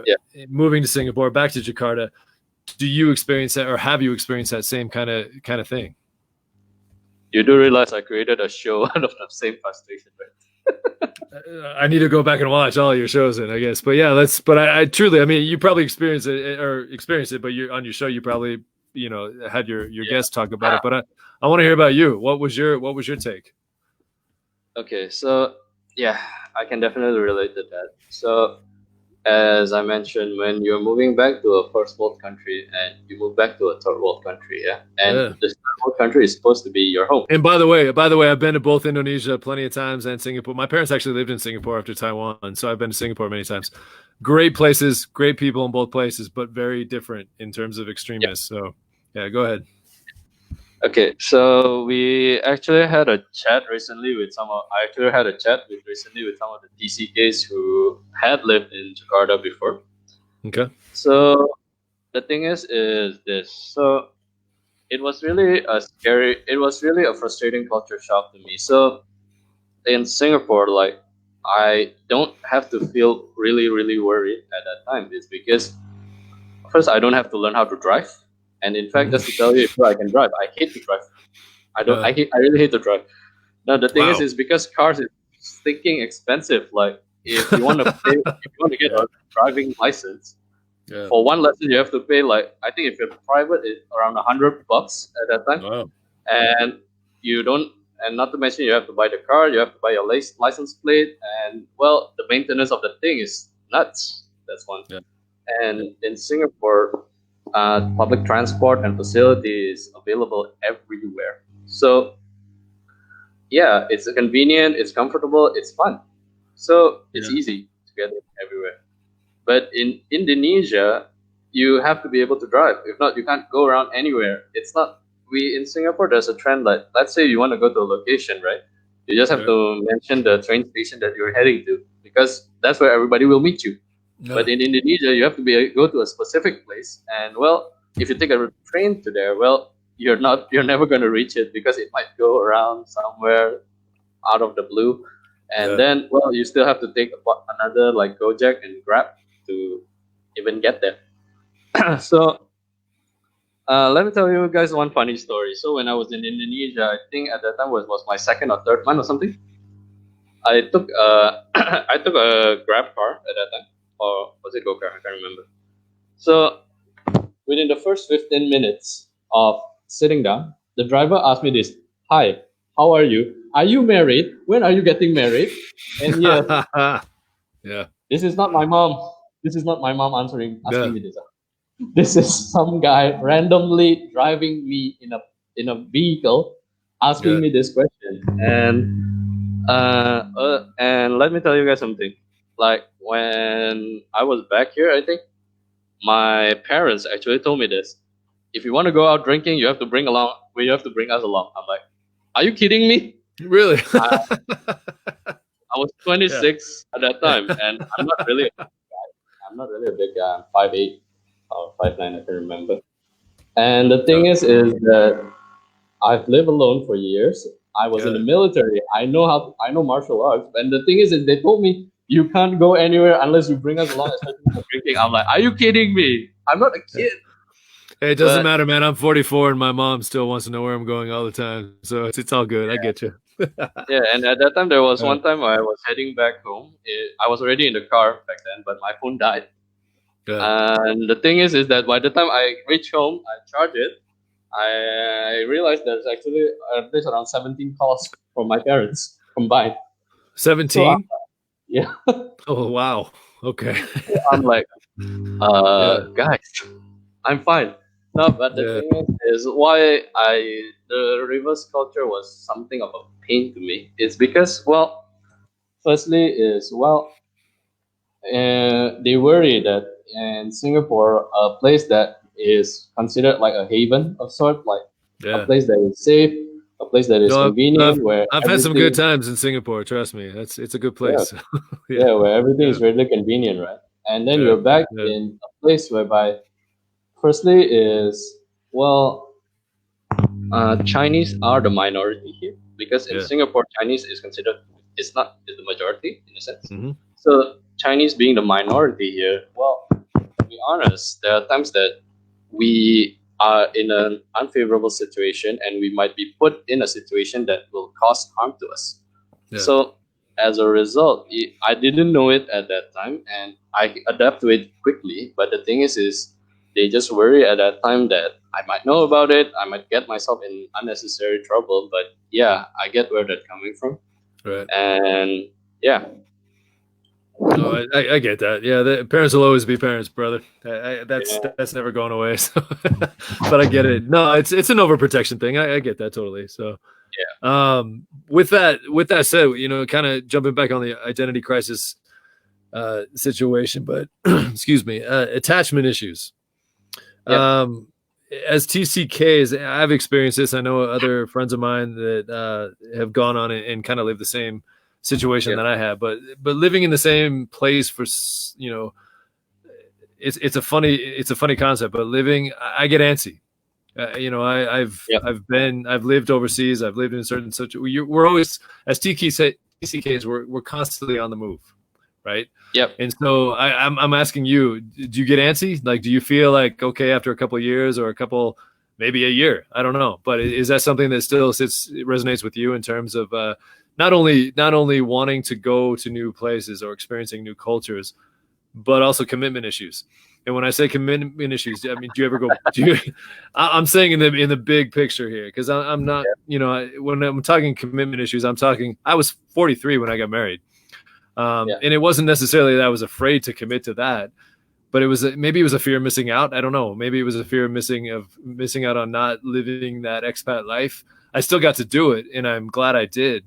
yeah. moving to Singapore, back to Jakarta, do you experience that, or have you experienced that same kind of thing? You do realize I created a show out of the same frustration, right? I need to go back and watch all your shows, I guess. But yeah, let's. But I truly, I mean, you probably experienced it, but you on your show, you probably, you know, had your Yeah. guests talk about it. But I want to hear about you. What was your take? Okay, so yeah, I can definitely relate to that. So as I mentioned, when you're moving back to a first world country and you move back to a third world country, yeah, and Yeah. this third world country is supposed to be your home. And by the way, I've been to both Indonesia plenty of times and Singapore. My parents actually lived in Singapore after Taiwan, so I've been to Singapore many times. Great places, great people in both places, but very different in terms of Yeah. extremists. So, yeah, go ahead. Okay, so we actually had a chat recently with some of. I actually had a chat with recently with some of the TCKs who had lived in Jakarta before. Okay. So the thing is this. So it was really a frustrating culture shock to me. So in Singapore, like I don't have to feel really, really worried at that time. It's because first I don't have to learn how to drive, and in fact, just to tell you, if I can drive, I hate to drive. I don't. I really hate to drive. Now the thing Wow. is because cars is stinking expensive. Like if you want to pay, if you want to get Yeah. a driving license, Yeah. for one lesson you have to pay like I think if you're private, it's around $100 at that time, Wow. and you don't. And not to mention you have to buy the car, you have to buy your license plate, and well, the maintenance of the thing is nuts. That's one. Yeah. And in Singapore, public transport and facilities available everywhere. So yeah, it's convenient, it's comfortable, it's fun. So it's Yeah. easy to get it everywhere. But in Indonesia, you have to be able to drive. If not, you can't go around anywhere. It's not we in Singapore. There's a trend like let's say you want to go to a location, right? You just have Yeah. to mention the train station that you're heading to because that's where everybody will meet you. Yeah. But in Indonesia, you have to go to a specific place, and well, if you take a train to there, well, you're never going to reach it because it might go around somewhere out of the blue, and Yeah. then well, you still have to take another like Gojek and Grab to even get there. So let me tell you guys one funny story. So when I was in Indonesia, I think at that time was my second or third month or something. I took I took a Grab car at that time, or was it Go car? I can't remember. So within the first 15 minutes of sitting down, the driver asked me this: "Hi, how are you? Are you married? When are you getting married?" And yes, Yeah. this is not my mom. This is not my mom answering Yeah. asking me this. This is some guy randomly driving me in a vehicle, asking Yeah. me this question. And let me tell you guys something. Like when I was back here, I think my parents actually told me this. If you want to go out drinking, you have to bring along. Well, you have to bring us along. I'm like, are you kidding me? Really? I was Yeah. 26 at that time, and I'm not really. I'm not really a big guy. I'm 5'8" or 5'9", I can remember. And the thing is that I've lived alone for years. I was in the Yeah. military. I know martial arts. And the thing is that they told me you can't go anywhere unless you bring us along, especially for drinking. I'm like, are you kidding me? I'm not a kid. Hey, it doesn't But matter, man. I'm 44 and my mom still wants to know where I'm going all the time. So it's all good. I get you. yeah, and at that time there was Uh, one time I was heading back home. I was already in the car back then, but my phone died. yeah. And the thing is that by the time I reach home, I charge it. I realized there's actually at least around 17 calls from my parents combined. So 17? yeah, Oh, wow. Okay. I'm like, Yeah. guys, I'm fine. No, but the Yeah. thing is why the reverse culture was something of a pain to me. It's because well, firstly is well, they worry that in Singapore, a place that is considered like a haven of sort, like a Yeah. place that is safe, a place that is No, convenient, where I've had some good everything, times in Singapore. Trust me. It's a good yeah, place. Yeah. yeah, where everything Yeah. is really convenient, right? And then Yeah. you're back Yeah. in a place whereby, firstly, is well, Chinese are the minority here because in Yeah. Singapore, Chinese is considered it's not is the majority in a sense. Hmm. So Chinese being the minority here, well, to be honest, there are times that we are in an unfavorable situation and we might be put in a situation that will cause harm to us. Yeah. So as a result, I didn't know it at that time and I adapt to it quickly. But the thing is they just worry at that time that I might know about it, I might get myself in unnecessary trouble. But yeah, I get where that's coming from. Right. And yeah, No, I get that. Yeah, the parents will always be parents, brother. yeah, That's never going away. So, but I get it. No, it's an overprotection thing. I get that totally. So, with that said, kind of jumping back on the identity crisis situation, but excuse me, attachment issues. yeah, As TCKs, I've experienced this. I know other friends of mine that have gone on and kind of lived the same situation yeah, that I have, but living in the same place for it's a funny concept. But I get antsy. yeah, I've lived overseas. I've lived in certain we're always, as TK TCKs, we're constantly on the move, right? Yep. And so I'm asking you, do you get antsy? Like, do you feel like, okay, after a couple of years or maybe a year, I don't know, but is that something that still resonates with you in terms of not only wanting to go to new places or experiencing new cultures, but also commitment issues? And when I say commitment issues, I mean, do you ever go? I'm saying in the big picture here, because I'm not, when I'm talking commitment issues, I was 43 when I got married, and it wasn't necessarily that I was afraid to commit to that, but maybe it was a fear of missing out. I don't know. Maybe it was a fear of missing out on not living that expat life. I still got to do it, and I'm glad I did.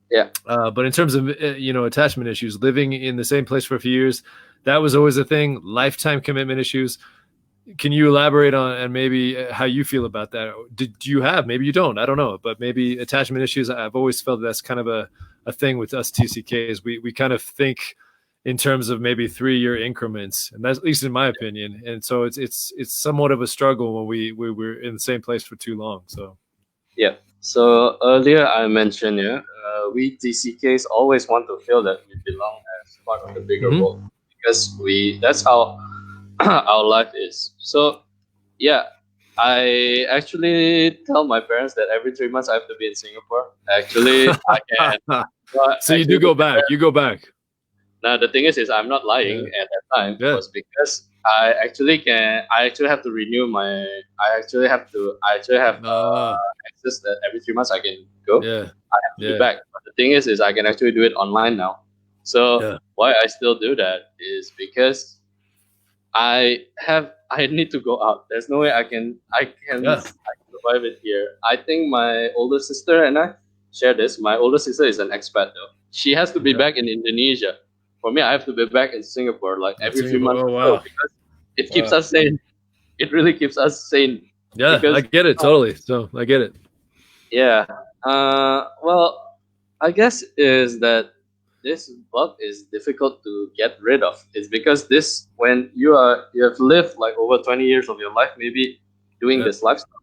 Yeah. But in terms of attachment issues, living in the same place for a few years, that was always a thing. Lifetime commitment issues. Can you elaborate on maybe how you feel about that? Do you have? Maybe you don't. I don't know. But maybe attachment issues. I've always felt that's kind of a thing with us TCKs. We kind of think in terms of maybe 3-year increments, and that's at least in my opinion. And so it's somewhat of a struggle when we were in the same place for too long. So yeah. So earlier I mentioned, we TCKs always want to feel that we belong as part of the bigger world, because that's how our life is. So yeah, I actually tell my parents that every 3 months I have to be in Singapore. Actually, I can. So you do go back. You go back. Now the thing is I'm not lying at that time. It was because I actually have to renew my. I actually have access that every 3 months I can go. Yeah. I have to be back. But the thing is I can actually do it online now. So why I still do that is because I need to go out. There's no way I can survive it here. I think my older sister and I share this. My older sister is an expat though. She has to be back in Indonesia. For me, I have to be back in Singapore like every few months. Oh, wow. Because it keeps us sane. It really keeps us sane. Yeah, because, I get it totally. So I get it. Yeah. Well, I guess is that this bug is difficult to get rid of. It's because when you have lived like over 20 years of your life, maybe doing this lifestyle,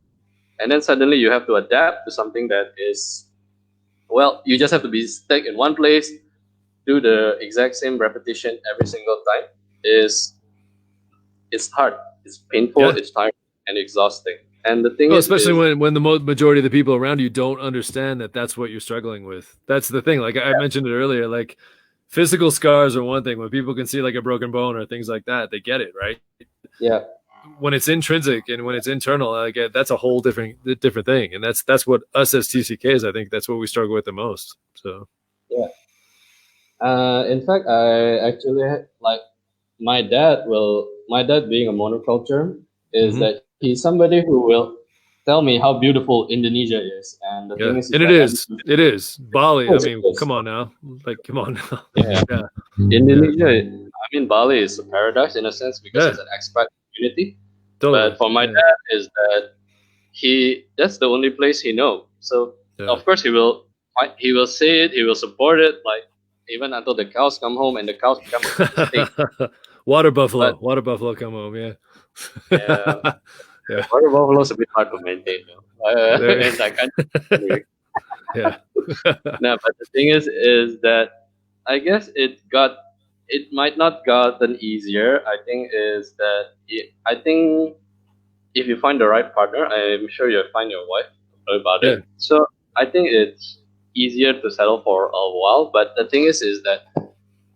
and then suddenly you have to adapt to something that is, well, you just have to be stuck in one place, do the exact same repetition every single time. It's hard, it's painful, it's tiring and exhausting. And the thing especially when the majority of the people around you don't understand that that's what you're struggling with. That's the thing. Like I mentioned it earlier, like physical scars are one thing. When people can see like a broken bone or things like that, they get it, right? Yeah. When it's intrinsic and when it's internal, like that's a whole different thing. And that's what us as TCKs, I think that's what we struggle with the most. So yeah. In fact, I actually like my dad being a monoculture is that he's somebody who will tell me how beautiful Indonesia is, and the thing is, and it is Bali. I mean, come on now, Yeah. Indonesia. I mean, Bali is a paradise in a sense because it's an expat community. Totally. But for my dad, is that that's the only place he knows. So of course he will say it, he will support it, like even until the cows come home and the cows become extinct. Water buffalo come home. Yeah. Water buffalo is a bit hard to maintain though. And I can't. No, but the thing is that I guess it might not gotten easier. I think is that if you find the right partner, I'm sure you'll find your wife about it. So I think it's easier to settle for a while. But the thing is that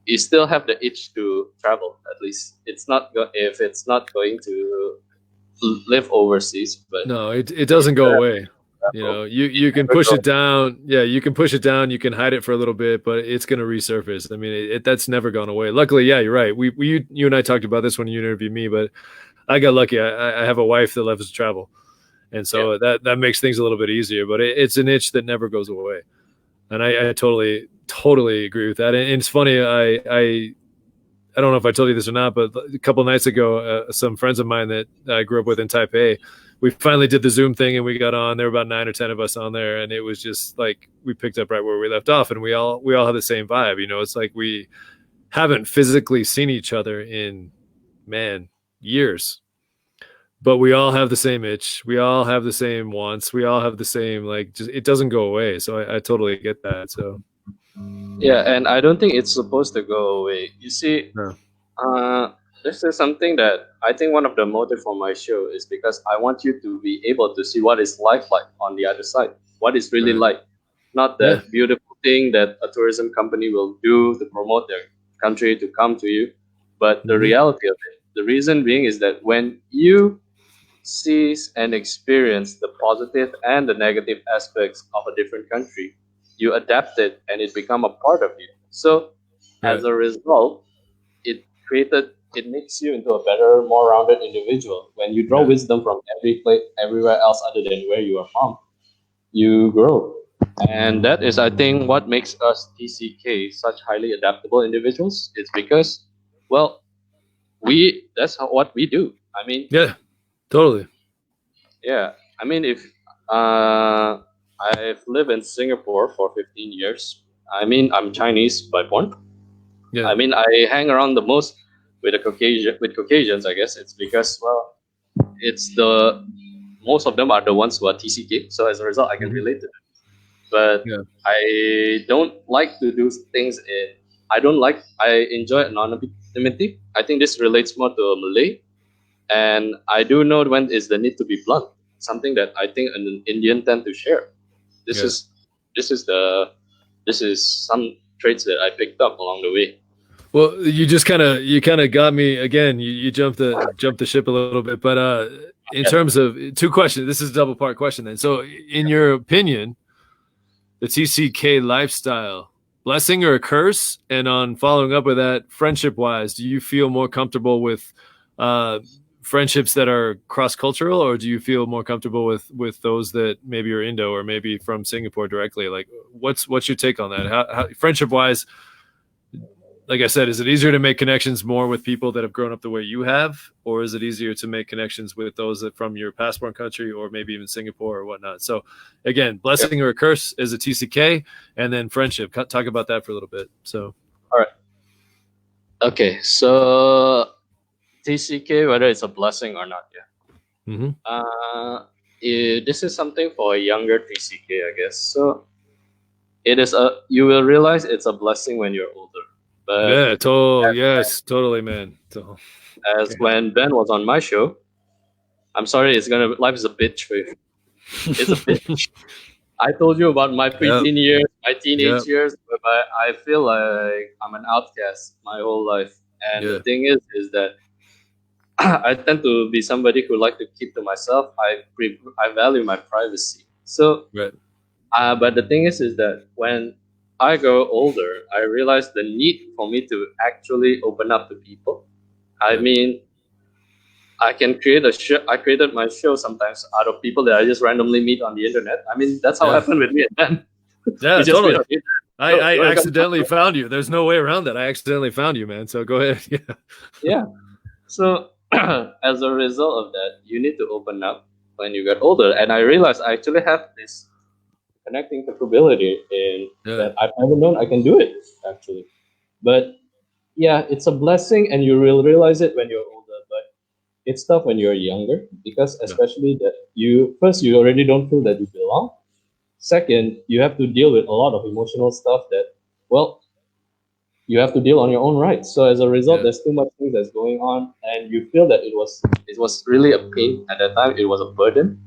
you still have the itch to travel. At least it's not if it's not going to live overseas. But no, it doesn't go away. You know, you can push it down. Yeah, you can push it down. You can hide it for a little bit, but it's going to resurface. I mean, that's never gone away. Luckily, yeah, you're right. You and I talked about this when you interviewed me, but I got lucky. I have a wife that loves to travel, and so that makes things a little bit easier. But it's an itch that never goes away, and I totally agree with that. And it's funny. I don't know if I told you this or not, but a couple of nights ago, some friends of mine that I grew up with in Taipei, we finally did the Zoom thing and we got on. There were about 9 or 10 of us on there, and it was just like we picked up right where we left off, and we all have the same vibe. You know, it's like we haven't physically seen each other in years, but we all have the same itch. We all have the same wants. We all have the same just it doesn't go away. So I totally get that. So Yeah, and I don't think it's supposed to go away. You see, No. uh, this is something that I think one of the motive for my show is because I want you to be able to see what is life like on the other side, what is really Right. like, not Yeah. that beautiful thing that a tourism company will do to promote their country to come to you, but the Hmm. reality of it. The reason being is that when you sees and experience the positive and the negative aspects of a different country, you adapt it and it become a part of you. So as Right. a result, it makes you into a better, more rounded individual. When you draw Yeah. wisdom from every place, everywhere else other than where you are from, you grow. And that is, I think, what makes us TCK such highly adaptable individuals. It's because, well, what we do. I mean, Yeah. Totally. yeah, I mean, if uh, I've lived in Singapore for 15 years. I mean, I'm Chinese by born. Yeah. I mean, I hang around the most with the Caucasians. I guess it's because, well, it's the most of them are the ones who are TCK. So as a result, I can Hmm. relate to them. But Yeah. I don't like to do things in. I don't like. I enjoy anonymity. I think this relates more to a Malay, and I do know when is the need to be blunt. Something that I think an Indian tend to share. This Yeah. is this is the this is some traits that I picked up along the way. Well, you kind of got me again. You jumped the ship a little bit, but in Yeah. terms of two questions, this is a double part question then. So, in your opinion, the TCK lifestyle, blessing or a curse? And on following up with that, friendship wise, do you feel more comfortable with uh, friendships that are cross cultural, or do you feel more comfortable with those that maybe are Indo or maybe from Singapore directly? Like, what's your take on that? How friendship wise, like I said, is it easier to make connections more with people that have grown up the way you have, or is it easier to make connections with those that from your passport country or maybe even Singapore or whatnot? So, again, Yeah. blessing or a curse is a TCK, and then friendship. Talk about that for a little bit. So, All right. Okay. So TCK, whether it's a blessing or not, yeah. mm-hmm. This is something for a younger TCK, I guess. So it is a. You will realize it's a blessing when you're older. But Yeah, yes, totally, man. as when Ben was on my show, I'm sorry, it's gonna life is a bitch for you. It's a bitch. I told you about my Yep, preteen years, my teenage yep, years, whereby I feel like I'm an outcast my whole life. And the yeah, thing is that I tend to be somebody who like to keep to myself. I value my privacy. So, right, but the thing is that when I grow older, I realize the need for me to actually open up to people. I yeah, mean, I can create a show. I created my show sometimes out of people that I just randomly meet on the internet. I mean, that's how it yeah, happened with me and Ben. We yeah, just meet totally. on the internet. I, So I you want to come talk accidentally to us? found you. There's no way around that. I accidentally found you, man. So go ahead. Yeah, Yeah. So as a result of that, you need to open up when you get older. And I realized I actually have this connecting capability in yeah, that I've never known I can do it actually. But yeah, it's a blessing, and you will realize it when you're older. But it's tough when you're younger because yeah, especially that you already don't feel that you belong. Second, you have to deal with a lot of emotional stuff that, well, you have to deal on your own right. So as a result, yeah. there's too much things that's going on, and you feel that it was really a pain at that time. It was a burden.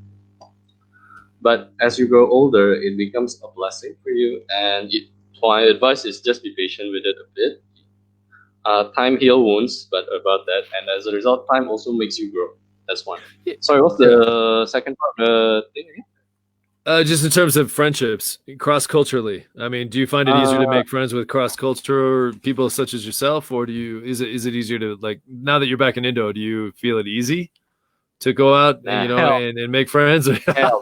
But as you grow older, it becomes a blessing for you. And my advice is just be patient with it a bit. Time heal wounds, but about that, and as a result, time also makes you grow. That's one. Sorry, what's Yeah. the second part of the thing again? Just in terms of friendships, cross culturally. I mean, do you find it easier to Uh, make friends with cross culture people such as yourself, or is it easier to like now that you're back in Indo? Do you feel it easy to go out, nah, and make friends? hell,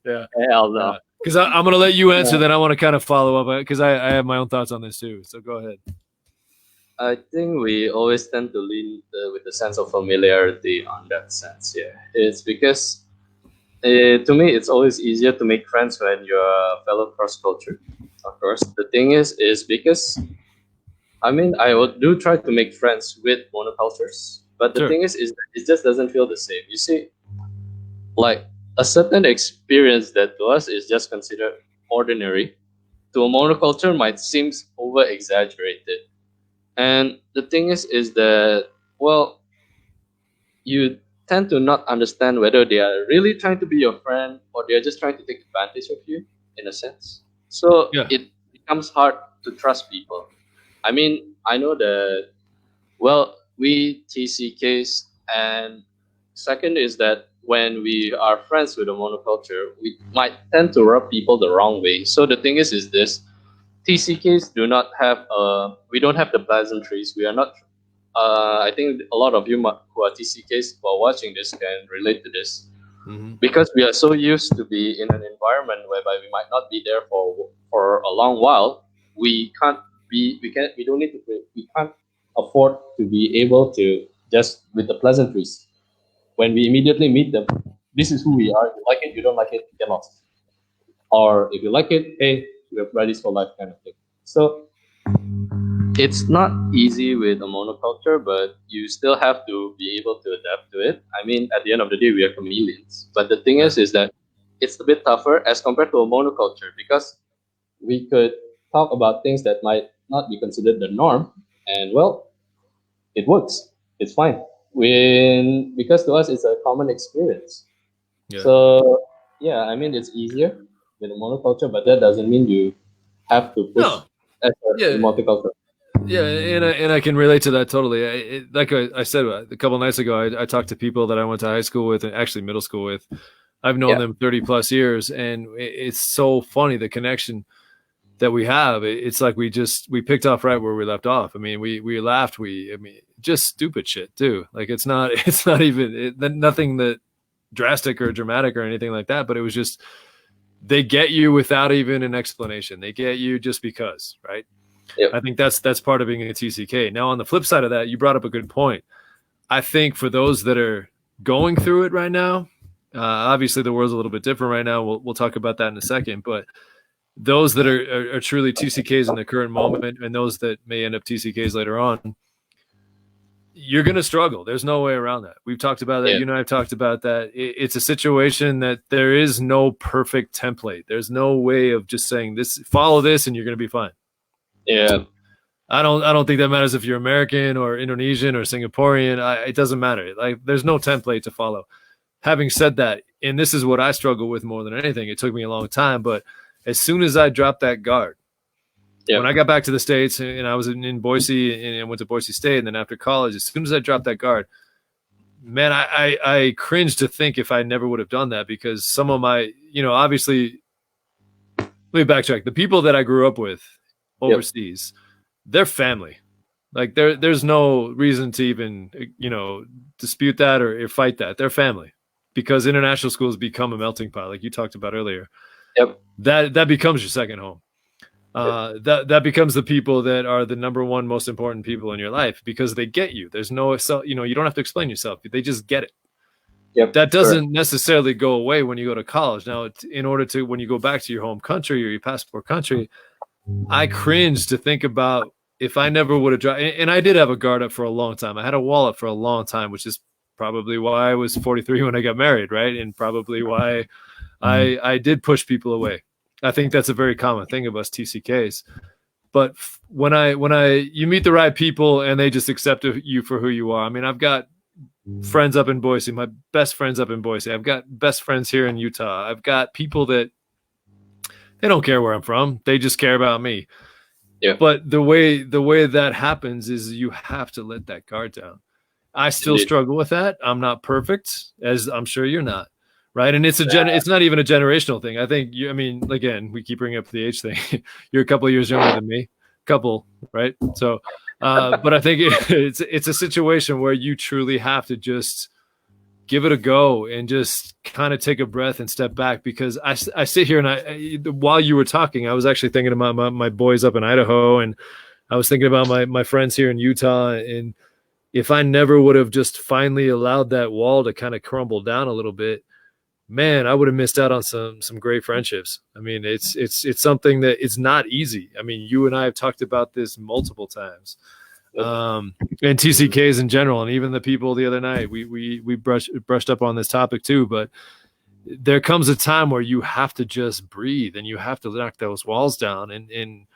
Yeah, hell no. yeah. Because I'm gonna let you answer. Uh, Then I want to kind of follow up because I have my own thoughts on this too. So go ahead. I think we always tend to lean with the sense of familiarity on that sense. Yeah, it's because to me, it's always easier to make friends when you're a fellow cross culture. Of course, the thing is because I mean, do try to make friends with monocultures, but the Sure. thing is that it just doesn't feel the same. You see, like a certain experience that to us is just considered ordinary to a monoculture might seem over exaggerated. And the thing is that, well, you tend to not understand whether they are really trying to be your friend or they are just trying to take advantage of you, in a sense. So Yeah. it becomes hard to trust people. I mean, I know that, well, we TCKs, and second is that when we are friends with a monoculture, we might tend to rub people the wrong way. So the thing is this: TCKs do not have we don't have the pleasantries. We are not. I think a lot of you who are TCKs who are watching this can relate to this, Mm-hmm. because we are so used to be in an environment whereby we might not be there for a long while. We can't we don't need to we can't afford to be able to just with the pleasantries. When we immediately meet them, this is who we are. You like it, you don't like it, get lost. Or if you like it, hey, we're buddies for life, kind of thing. So it's not easy with a monoculture, but you still have to be able to adapt to it. I mean, at the end of the day, we are chameleons. But the thing Yeah. is that it's a bit tougher as compared to a monoculture, because we could talk about things that might not be considered the norm, and well, it works. It's fine. Because to us it's a common experience. Yeah. So yeah, I mean it's easier with a monoculture, but that doesn't mean you have to push No. as a Yeah. multicultural. Yeah, and I can relate to that totally. Like I said a couple nights ago, I talked to people that I went to high school with and actually middle school with. I've known Yeah, them 30 plus years, and it's so funny the connection that we have. It's like we picked off right where we left off. I mean, we laughed. I mean, just stupid shit too. Like it's not it's not even nothing that drastic or dramatic or anything like that. But it was just they get you without even an explanation. They get you just because, right? yeah, I think that's part of being a TCK. Now, on the flip side of that, you brought up a good point. I think for those that are going through it right now, obviously the world's a little bit different right now. We'll talk about that in a second. But those that are truly TCKs in the current moment, and those that may end up TCKs later on, you're going to struggle. There's no way around that. We've talked about that. yeah, You and I have talked about that. It's a situation that there is no perfect template. There's no way of just saying this, follow this, and you're going to be fine. yeah, I don't think that matters if you're American or Indonesian or Singaporean. It doesn't matter. Like there's no template to follow. Having said that, and this is what I struggle with more than anything. It took me a long time, but as soon as I dropped that guard, yeah, when I got back to the States and I was in Boise and went to Boise State, and then after college, as soon as I dropped that guard, man, I cringe to think if I never would have done that, because some of my, obviously, let me backtrack. The people that I grew up with yeah, overseas, they're family. Like there's no reason to even, dispute that or fight that. They're family, because international schools become a melting pot, like you talked about earlier. yep, That becomes your second home. yep, That becomes the people that are the number one most important people in your life, because they get you. There's no, you don't have to explain yourself. They just get it. yep, That correct. doesn't necessarily go away when you go to college. Now, in order to, when you go back to your home country or your passport country, I cringe to think about if I never would have dropped. And I did have a guard up for a long time. I had a wall up for a long time, which is probably why I was 43 when I got married, right? And probably why I did push people away. I think that's a very common thing of us TCKs. But when you meet the right people and they just accept you for who you are. I mean, I've got friends up in Boise, my best friends up in Boise. I've got best friends here in Utah. I've got people that they don't care where I'm from. They just care about me. Yeah, But the way that happens is you have to let that guard down. I still indeed. struggle with that. I'm not perfect, as I'm sure you're not, right? And it's not even a generational thing. I think I mean, again, we keep bringing up the age thing. You're a couple of years younger than me, couple, right? So, but I think it's a situation where you truly have to just give it a go and just kind of take a breath and step back, because I sit here and while you were talking, I was actually thinking about my boys up in Idaho, and I was thinking about my friends here in Utah. And if I never would have just finally allowed that wall to kind of crumble down a little bit, man, I would have missed out on some great friendships. I mean, it's something that it's not easy. I mean, you and I have talked about this multiple times. And TCKs in general, and even the people the other night, we brushed up on this topic too. But there comes a time where you have to just breathe and you have to knock those walls down and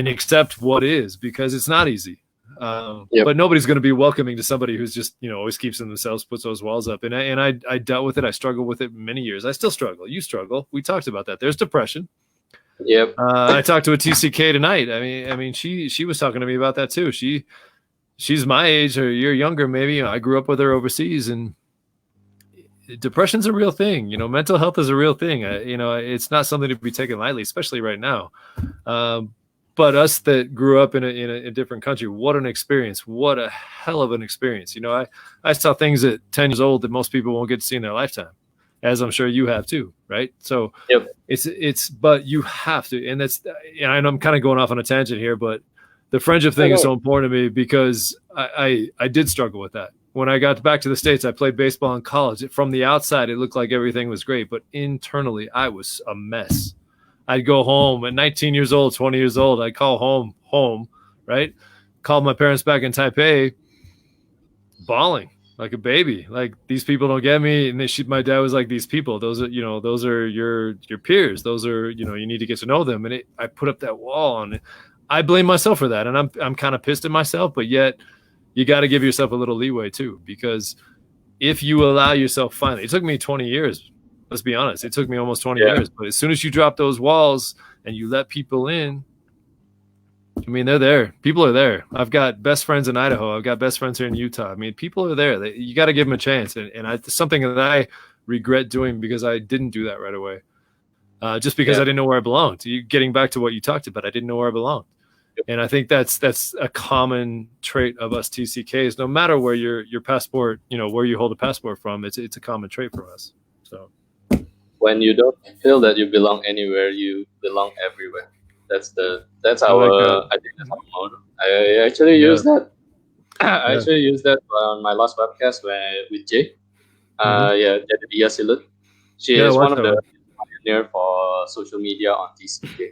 accept what is, because it's not easy. But nobody's going to be welcoming to somebody who's just, always keeps in themselves, puts those walls up. And I dealt with it. I struggled with it many years. I still struggle. You struggle. We talked about that. There's depression. Yep. I talked to a TCK tonight. I mean, she was talking to me about that too. She's my age or a year younger, maybe. I grew up with her overseas, and depression's a real thing. Mental health is a real thing. It's not something to be taken lightly, especially right now. But us that grew up in a different country, what an experience. What a hell of an experience. I saw things at 10 years old that most people won't get to see in their lifetime, as I'm sure you have too, right? So but you have to, and I'm kind of going off on a tangent here, but the friendship thing is so important to me because I did struggle with that. When I got back to the States, I played baseball in college. From the outside, it looked like everything was great, but internally, I was a mess. I'd go home at 19 years old, 20 years old. I'd call home, right? Called my parents back in Taipei, bawling like a baby. Like, these people don't get me. And my dad was like, these people, those are your peers. Those are, you need to get to know them. And I put up that wall, and I blame myself for that. And I'm kind of pissed at myself, but yet you got to give yourself a little leeway too, because if you allow yourself, finally, it took me 20 years. Let's be honest. It took me almost 20 years. But as soon as you drop those walls and you let people in, I mean, they're there. People are there. I've got best friends in Idaho. I've got best friends here in Utah. I mean, people are there. You got to give them a chance. And it's something that I regret doing because I didn't do that right away. Just because I didn't know where I belonged. Getting back to what you talked about, I didn't know where I belonged. And I think that's a common trait of us TCKs. No matter where your passport, where you hold a passport from, it's a common trait for us. So when you don't feel that you belong anywhere, you belong everywhere. That's our I think that's our motto. I actually use that. I actually used that on my last podcast with Jay. Jadi Dia Silut. She is one of the pioneers for social media on TCK.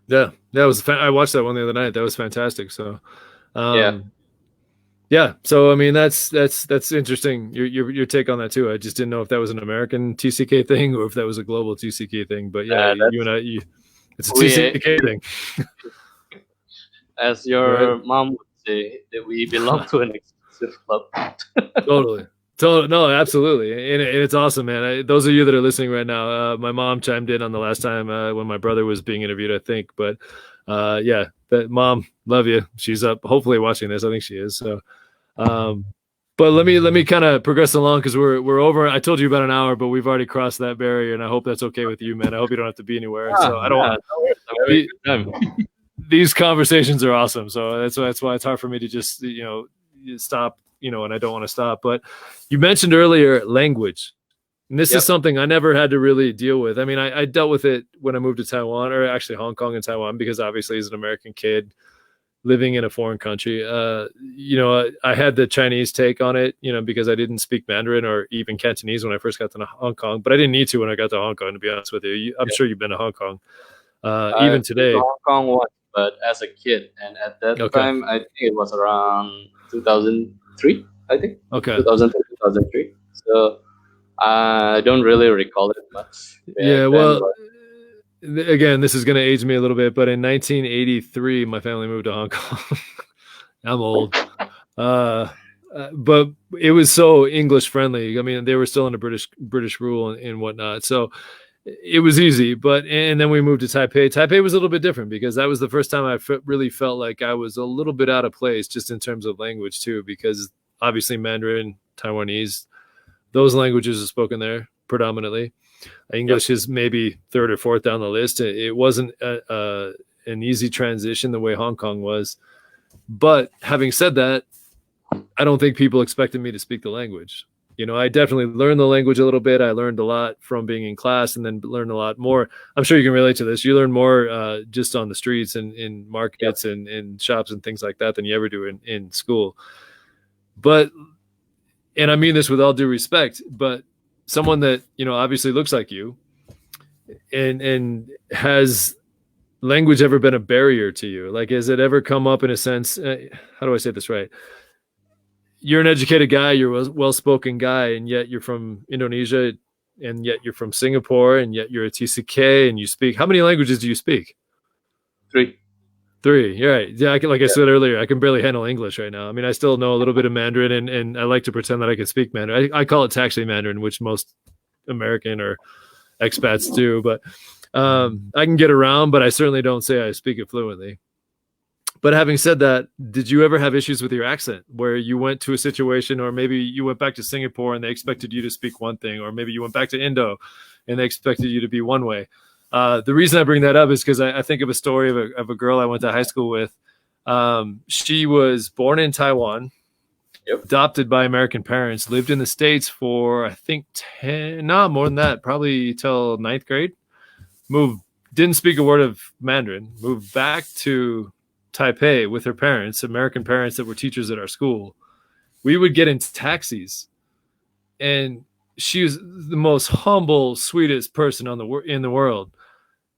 Yeah, that was. I watched that one the other night. That was fantastic. So, So I mean, that's interesting. Your take on that too. I just didn't know if that was an American TCK thing or if that was a global TCK thing. But you and I, it's a TCK thing. As your mom would say, that we belong to an exclusive club. Totally. No, absolutely. And it's awesome, man. Those of you that are listening right now, my mom chimed in on the last time when my brother was being interviewed, I think. But that mom, love you. She's up, hopefully watching this. I think she is. So, but let me kind of progress along because we're over. I told you about an hour, but we've already crossed that barrier, and I hope that's okay with you, man. I hope you don't have to be anywhere. So I don't want these conversations are awesome. So that's why it's hard for me to just stop. And I don't want to stop. But you mentioned earlier language. And this is something I never had to really deal with. I mean, I dealt with it when I moved to Taiwan, or actually Hong Kong and Taiwan, because obviously as an American kid living in a foreign country, I had the Chinese take on it, because I didn't speak Mandarin or even Cantonese when I first got to Hong Kong. But I didn't need to when I got to Hong Kong, to be honest with you. I'm sure you've been to Hong Kong. Even today. Hong Kong once, but as a kid. And at that time, I think it was around 2003, I think. Okay. 2002, 2003. So I don't really recall it much. Again, this is going to age me a little bit, but in 1983, my family moved to Hong Kong. I'm old. But it was so English friendly. I mean, they were still under British rule and whatnot. So it was easy. And then we moved to Taipei. Taipei was a little bit different because that was the first time I really felt like I was a little bit out of place just in terms of language too, because obviously Mandarin, Taiwanese, those languages are spoken there predominantly. English is maybe third or fourth down the list. It wasn't an easy transition the way Hong Kong was. But having said that, I don't think people expected me to speak the language. I definitely learned the language a little bit. I learned a lot from being in class and then learned a lot more. I'm sure you can relate to this. You learn more just on the streets and in markets and in shops and things like that than you ever do in school. But, and I mean this with all due respect, but someone that, obviously looks like you and has language ever been a barrier to you? Like, has it ever come up in a sense? How do I say this right? You're an educated guy, you're a well-spoken guy, and yet you're from Indonesia. and yet you're from Singapore, and yet you're a TCK, and you speak. How many languages do you speak? 3. 3. You're right. Yeah, like I said earlier, I can barely handle English right now. I mean, I still know a little bit of Mandarin, and I like to pretend that I can speak Mandarin. I call it taxi Mandarin, which most American or expats do, but I can get around, but I certainly don't say I speak it fluently. But having said that, did you ever have issues with your accent where you went to a situation, or maybe you went back to Singapore and they expected you to speak one thing, or maybe you went back to Indo and they expected you to be one way? The reason I bring that up is because I think of a story of a girl I went to high school with. She was born in Taiwan, adopted by American parents, lived in the States for, I think, more than that, probably till 9th grade. Didn't speak a word of Mandarin, moved back to Taipei with her parents, American parents that were teachers at our school. We would get into taxis, and she was the most humble, sweetest person in the world,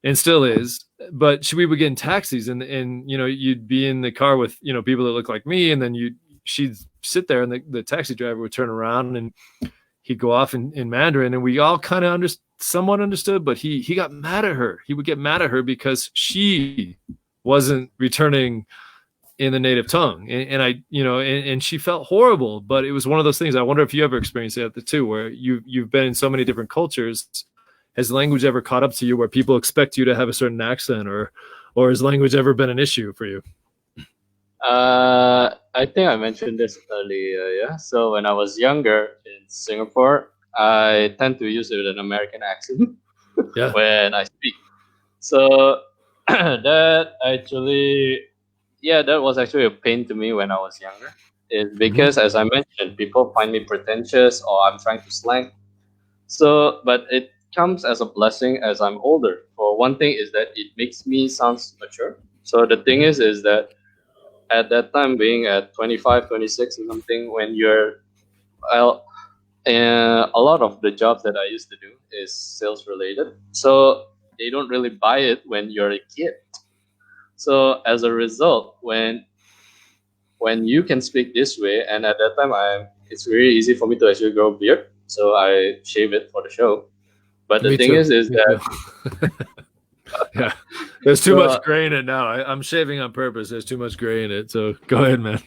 and still is. But we would get in taxis, and you'd be in the car with people that look like me, and then she'd sit there, and the taxi driver would turn around and he'd go off in Mandarin, and we all kind of somewhat understood, but he got mad at her. He would get mad at her because she wasn't returning in the native tongue, and she felt horrible. But it was one of those things. I wonder if you ever experienced that too, where you've been in so many different cultures. Has language ever caught up to you where people expect you to have a certain accent, or has language ever been an issue for you? I think I mentioned this earlier. Yeah. So when I was younger in Singapore, I tend to use it with an American accent when I speak. So that was actually a pain to me when I was younger. It's because, as I mentioned, people find me pretentious or I'm trying to slang. So, but it comes as a blessing as I'm older. For one thing is that it makes me sound mature. So the thing is that at that time, being at 25, 26 or something, when a lot of the jobs that I used to do is sales related. So they don't really buy it when you're a kid. So as a result, when you can speak this way, and at that time it's really easy for me to actually grow a beard. So I shave it for the show. But the thing is that yeah, there's too much gray in it now. I'm shaving on purpose. There's too much gray in it. So go ahead, man.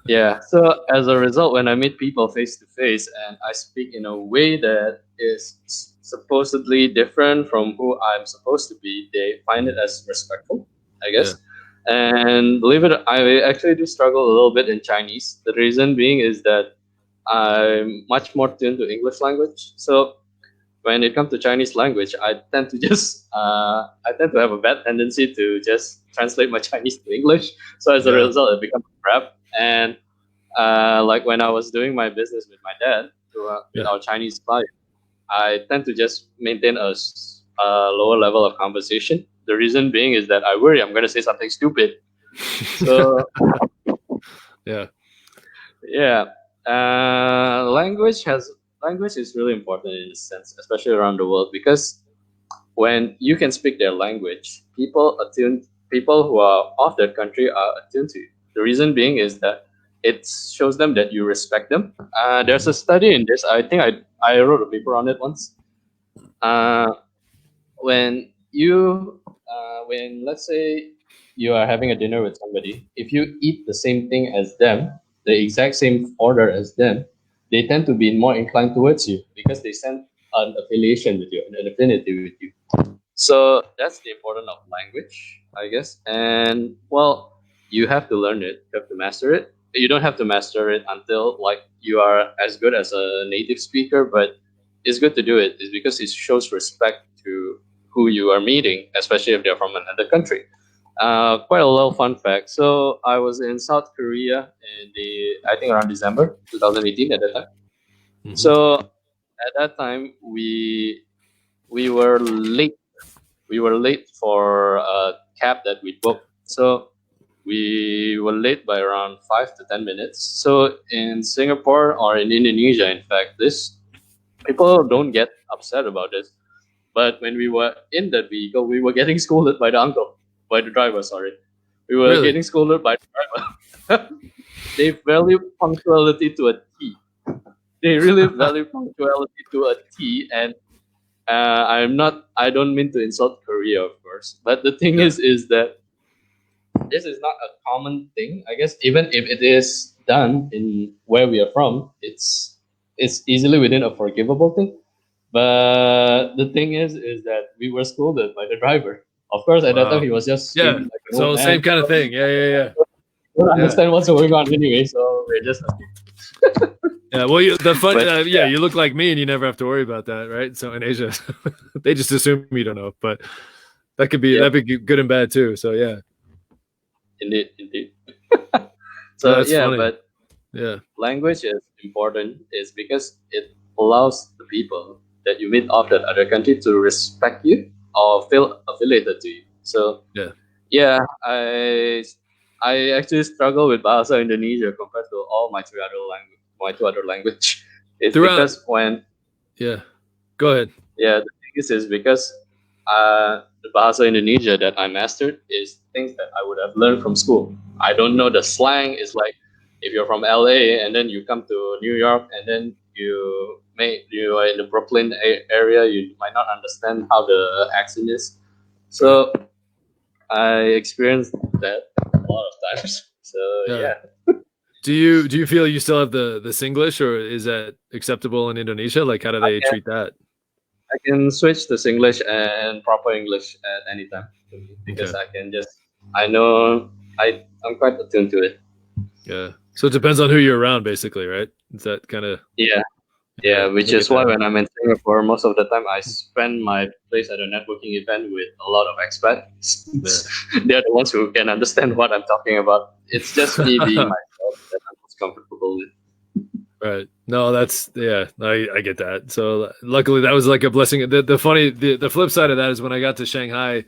Yeah. So as a result, when I meet people face to face and I speak in a way that is supposedly different from who I'm supposed to be, they find it as respectful, I guess. Yeah. And believe it, I actually do struggle a little bit in Chinese. The reason being is that I'm much more tuned to English language. So when it comes to Chinese language, I tend to have a bad tendency to just translate my Chinese to English. So as a result, it becomes crap. And like when I was doing my business with my dad, with our Chinese client, I tend to just maintain a lower level of conversation. The reason being is that I worry I'm going to say something stupid. So yeah. Language is really important in this sense, especially around the world, because when you can speak their language, people who are of that country are attuned to you. The reason being is that it shows them that you respect them. There's a study in this. I think I wrote a paper on it once. When let's say you are having a dinner with somebody, if you eat the same thing as them, the exact same order as them, they tend to be more inclined towards you because they sense an affiliation with you, an affinity with you. So that's the importance of language, I guess. And well, you have to learn it, you have to master it. You don't have to master it until like you are as good as a native speaker, but it's good to do it. It's because it shows respect to who you are meeting, especially if they're from another country. Quite a little fun fact. So I was in South Korea I think around December 2018 at that time. Mm-hmm. So at that time we were late. We were late for a cab that we booked. So we were late by around 5 to 10 minutes. So in Singapore or in Indonesia, in fact, people don't get upset about this. But when we were in that vehicle, we were getting scolded by the driver, sorry. We were getting scolded by the driver. They value punctuality to a T. they really value punctuality to a T. And I don't mean to insult Korea, of course, but the thing Yeah. is that this is not a common thing. I guess even if it is done in where we are from, it's easily within a forgivable thing. But the thing is that we were scolded by the driver. Of course, at that time Wow. he was just Yeah. screaming like an old So man. same kind of thing. Yeah. Yeah. Yeah. We don't Yeah. understand what's going on anyway, so we're just Yeah, well, the fun, but yeah, you look like me, and you never have to worry about that, right? So in Asia, they just assume you don't know, but that could be yeah, that'd be good and bad too. So yeah, indeed. no, So that's yeah, funny. but Yeah, language is important is because it allows the people that you meet of that other country to respect you or feel affiliated to you. So yeah. yeah, I actually struggle with Bahasa Indonesia compared to all my two other language. It's Throughout, because when yeah. Go ahead. yeah, the thing is because the Bahasa Indonesia that I mastered is things that I would have learned from school. I don't know the slang. It's like if you're from LA and then you come to New York and then you are in the Brooklyn area, you might not understand how the accent is. Right. So I experienced that a lot of times. So Yeah. yeah, Do you feel you still have the Singlish, or is that acceptable in Indonesia? Like, how do I they can treat that? I can switch to Singlish and proper English at any time because Okay. I can just I know I'm quite attuned to it. Yeah. So it depends on who you're around, basically, right? Is that kind of Yeah, yeah? yeah, I which get is why that. when I'm in Singapore, most of the time I spend my place at a networking event with a lot of expats. Yeah. They're the ones who can understand what I'm talking about. It's just me being myself that I'm most comfortable with. Right. No, that's yeah. I get that. So luckily, that was like a blessing. The flip side of that is when I got to Shanghai,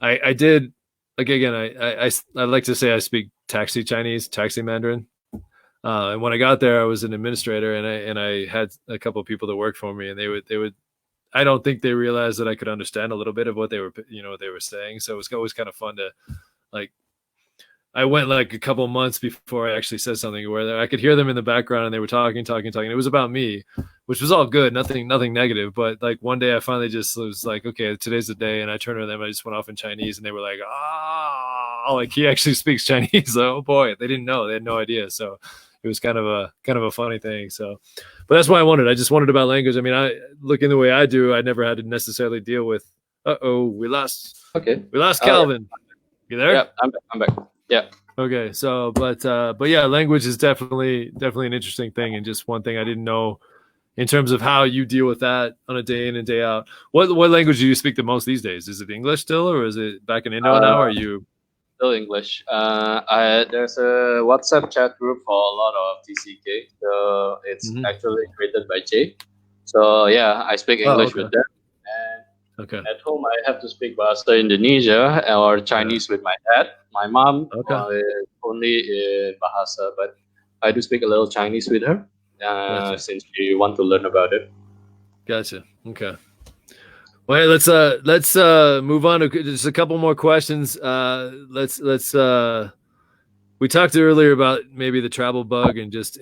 I did like again. I like to say I speak taxi Chinese, taxi Mandarin. And when I got there, I was an administrator, and I had a couple of people that worked for me, and they would. I don't think they realized that I could understand a little bit of what they were what they were saying. So it was always kind of fun to like I went like a couple months before I actually said something where I could hear them in the background and they were talking. It was about me, which was all good, nothing negative. But like one day I finally just was like, okay, today's the day. And I turned to them, I just went off in Chinese and they were like, like he actually speaks Chinese. Oh boy, they didn't know, they had no idea. So it was kind of a funny thing. So, but that's why I just wondered about language. I mean, I looking the way I do, I never had to necessarily deal with, we lost Okay. Oh yeah, Calvin. You there? yeah. I'm back. Yeah. Okay, so but yeah, language is definitely an interesting thing, and just one thing I didn't know in terms of how you deal with that on a day in and day out. What language do you speak the most these days? Is it English still, or is it back in Indo now? Uh, Are you Still English. There's a WhatsApp chat group for a lot of TCK. So it's Mhm. actually created by Jay. So yeah, I speak Oh, English okay, with them. And okay, at home, I have to speak Bahasa Indonesia or yeah, Chinese with my dad. My mom okay, is only Bahasa, but I do speak a little Chinese with her gotcha, since she want to learn about it. gotcha, okay. Well, let's move on to just a couple more questions. Let's we talked earlier about maybe the travel bug and just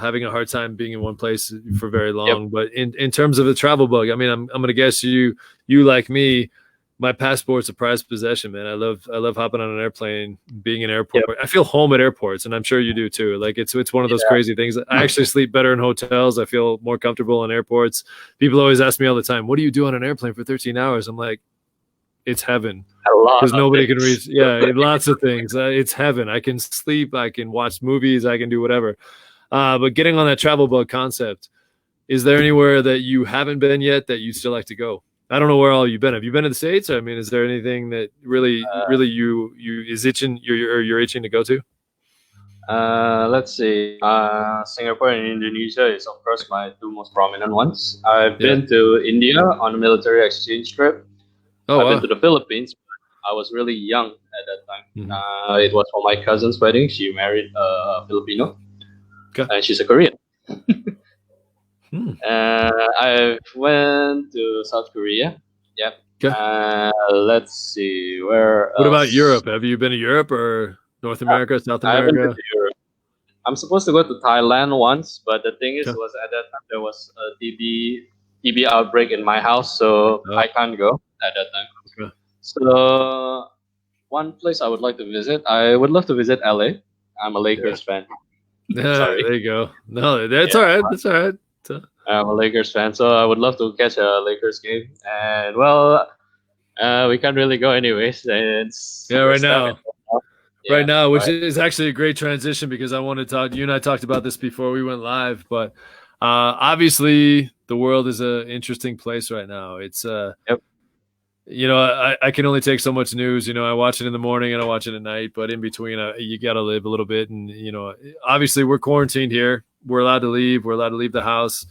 having a hard time being in one place for very Yep. long. But in terms of the travel bug, I mean, I'm gonna guess you like me, my passport's a prized possession, man. I love hopping on an airplane, being in an airport. Yep. I feel home at airports, and I'm sure you do too. Like it's one of those Yeah. crazy things. I actually sleep better in hotels. I feel more comfortable in airports. People always ask me all the time, "What do you do on an airplane for 13 hours?" I'm like, it's heaven A lot because of nobody can things. reach. Yeah, lots of things. It's heaven. I can sleep. I can watch movies. I can do whatever. But getting on that travel bug concept, is there anywhere that you haven't been yet that you'd still like to go? I don't know where all you've been. Have you been to the States? I mean, is there anything that really you is itching you're itching to go to? Let's see. Singapore and Indonesia is of course my two most prominent ones. I've Yeah. been to India on a military exchange trip. Oh I've been wow. to the Philippines. I was really young at that time. Mhm. It was for my cousin's wedding. She married a Filipino, Okay. and she's a Korean. Hmm. I went to South Korea. Yep. Okay. Let's see where What about else. Europe? Have you been to Europe or North America, South I haven't been America? to Europe. I'm supposed to go to Thailand once, but the thing is, Okay. was at that time there was a TB outbreak in my house, so Oh, I can't go at that time. okay. So one place I would like to visit, I would love to visit LA. I'm a Yeah. Lakers fan. Yeah, Sorry, there you go. No, that's yeah, all right. That's all right. I'm a Lakers fan, so I would love to catch a Lakers game. And well, we can't really go anyways. It's Yeah, we're right stuck at now. home. Right Yeah, now, which right. is actually a great transition because I want to talk. You and I talked about this before we went live, but obviously the world is an interesting place right now. It's Yep. I can only take so much news. I watch it in the morning and I watch it at night, but in between, you got to live a little bit. And obviously we're quarantined here. We're allowed to leave. We're allowed to leave the house.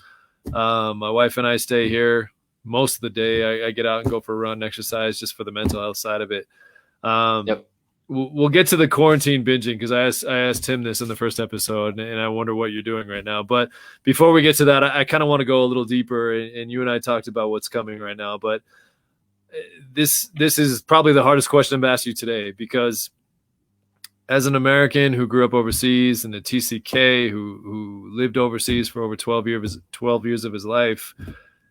My wife and I stay here most of the day. I get out and go for a run, exercise, just for the mental health side of it. Um, Yep. we'll get to the quarantine binging because I asked Tim this in the first episode, and I wonder what you're doing right now. But before we get to that, I kind of want to go a little deeper. And you and I talked about what's coming right now, but this is probably the hardest question I'm asked you today because as an American who grew up overseas and a TCK who lived overseas for over 12 years of his life,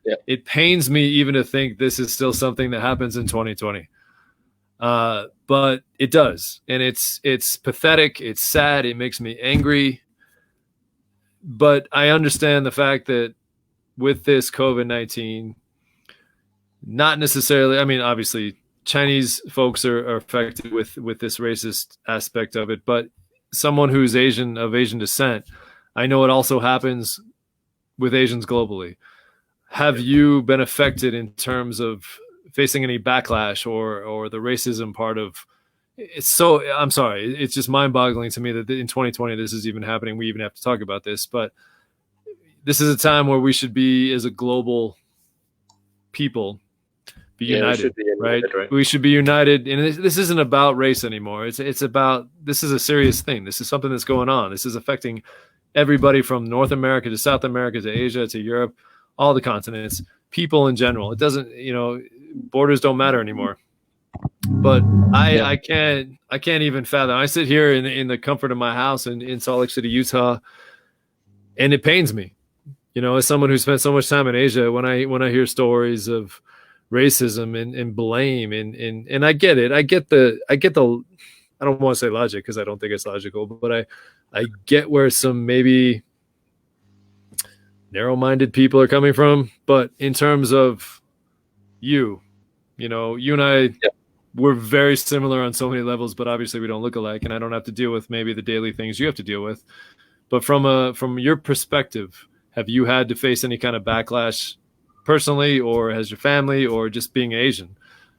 Yep. it pains me even to think this is still something that happens in 2020. But it does, and it's pathetic. It's sad. It makes me angry. But I understand the fact that with this COVID-19, not necessarily. I mean, obviously, Chinese folks are affected with this racist aspect of it, but someone who's Asian descent, I know it also happens with Asians globally. Have Yep. you been affected in terms of facing any backlash or the racism part of it's so I'm sorry, it's just mind-boggling to me that in 2020 this is even happening. We even have to talk about this, but this is a time where we should be as a global people be Yeah, we united, should be right? united, right? We should be united, and this isn't about race anymore. It's about this is a serious thing. This is something that's going on. This is affecting everybody from North America to South America to Asia to Europe, all the continents, people in general. It doesn't, borders don't matter anymore. But Yep. I can't even fathom. I sit here in the comfort of my house in Salt Lake City, Utah, and it pains me. As someone who spent so much time in Asia, when I hear stories of racism and blame and I get it. I get the I don't want to say logic because I don't think it's logical, but I get where some maybe narrow-minded people are coming from. But in terms of you, you and I, Yep. we're very similar on so many levels, but obviously we don't look alike, and I don't have to deal with maybe the daily things you have to deal with. But from your perspective, have you had to face any kind of backlash personally, or has your family, or just being Asian?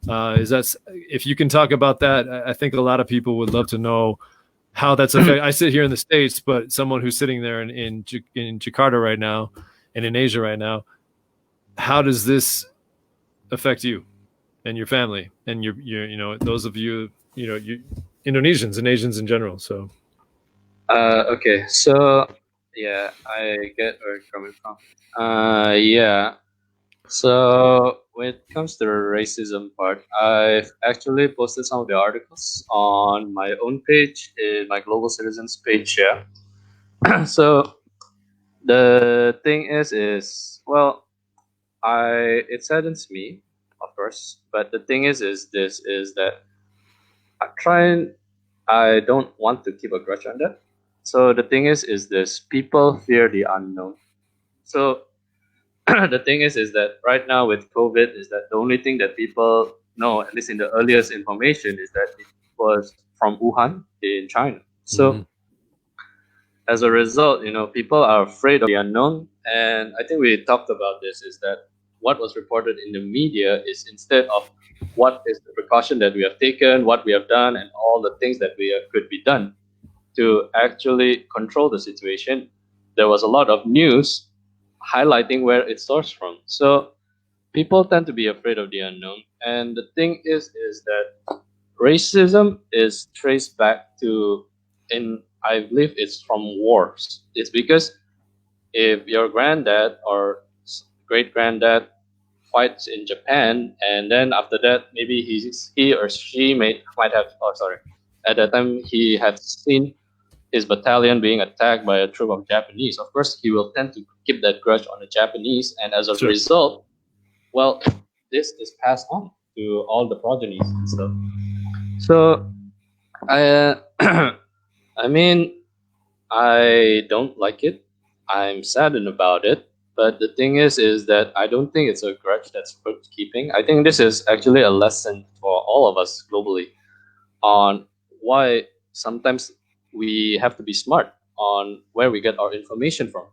Is that if you can talk about that? I think a lot of people would love to know how that's affected. I sit here in the States, but someone who's sitting there in Jakarta right now and in Asia right now, how does this affect you and your family and your those of you Indonesians and Asians in general? So Okay. So yeah, I get where you're coming from. Yeah. So when it comes to the racism part, I've actually posted some of the articles on my own page, in my Global Citizens page. Yeah. So the thing is well, it saddens me, of course. But the thing is this is that I try and I don't want to keep a grudge on that. So the thing is this: people fear the unknown. So the thing is that right now with COVID, is that the only thing that people know, at least in the earliest information, is that it was from Wuhan in China. mhm. So as a result, people are afraid of the unknown. And I think we talked about this, is that what was reported in the media is, instead of what is the precaution that we have taken, what we have done, and all the things that could be done to actually control the situation, there was a lot of news highlighting where it sourced from. So people tend to be afraid of the unknown. And the thing is that racism is traced back to, in I believe it's from wars. It's because if your granddad or great granddad fights in Japan, and then after that maybe he or she might have, oh sorry, at that time he had seen his battalion being attacked by a troop of Japanese, of course he will tend to keep that grudge on the Japanese, and as a Sure. result, well, this is passed on to all the progenies and stuff. So I, I mean, I don't like it. I'm saddened about it. But the thing is that I don't think it's a grudge that's worth keeping. I think this is actually a lesson for all of us globally on why sometimes we have to be smart on where we get our information from.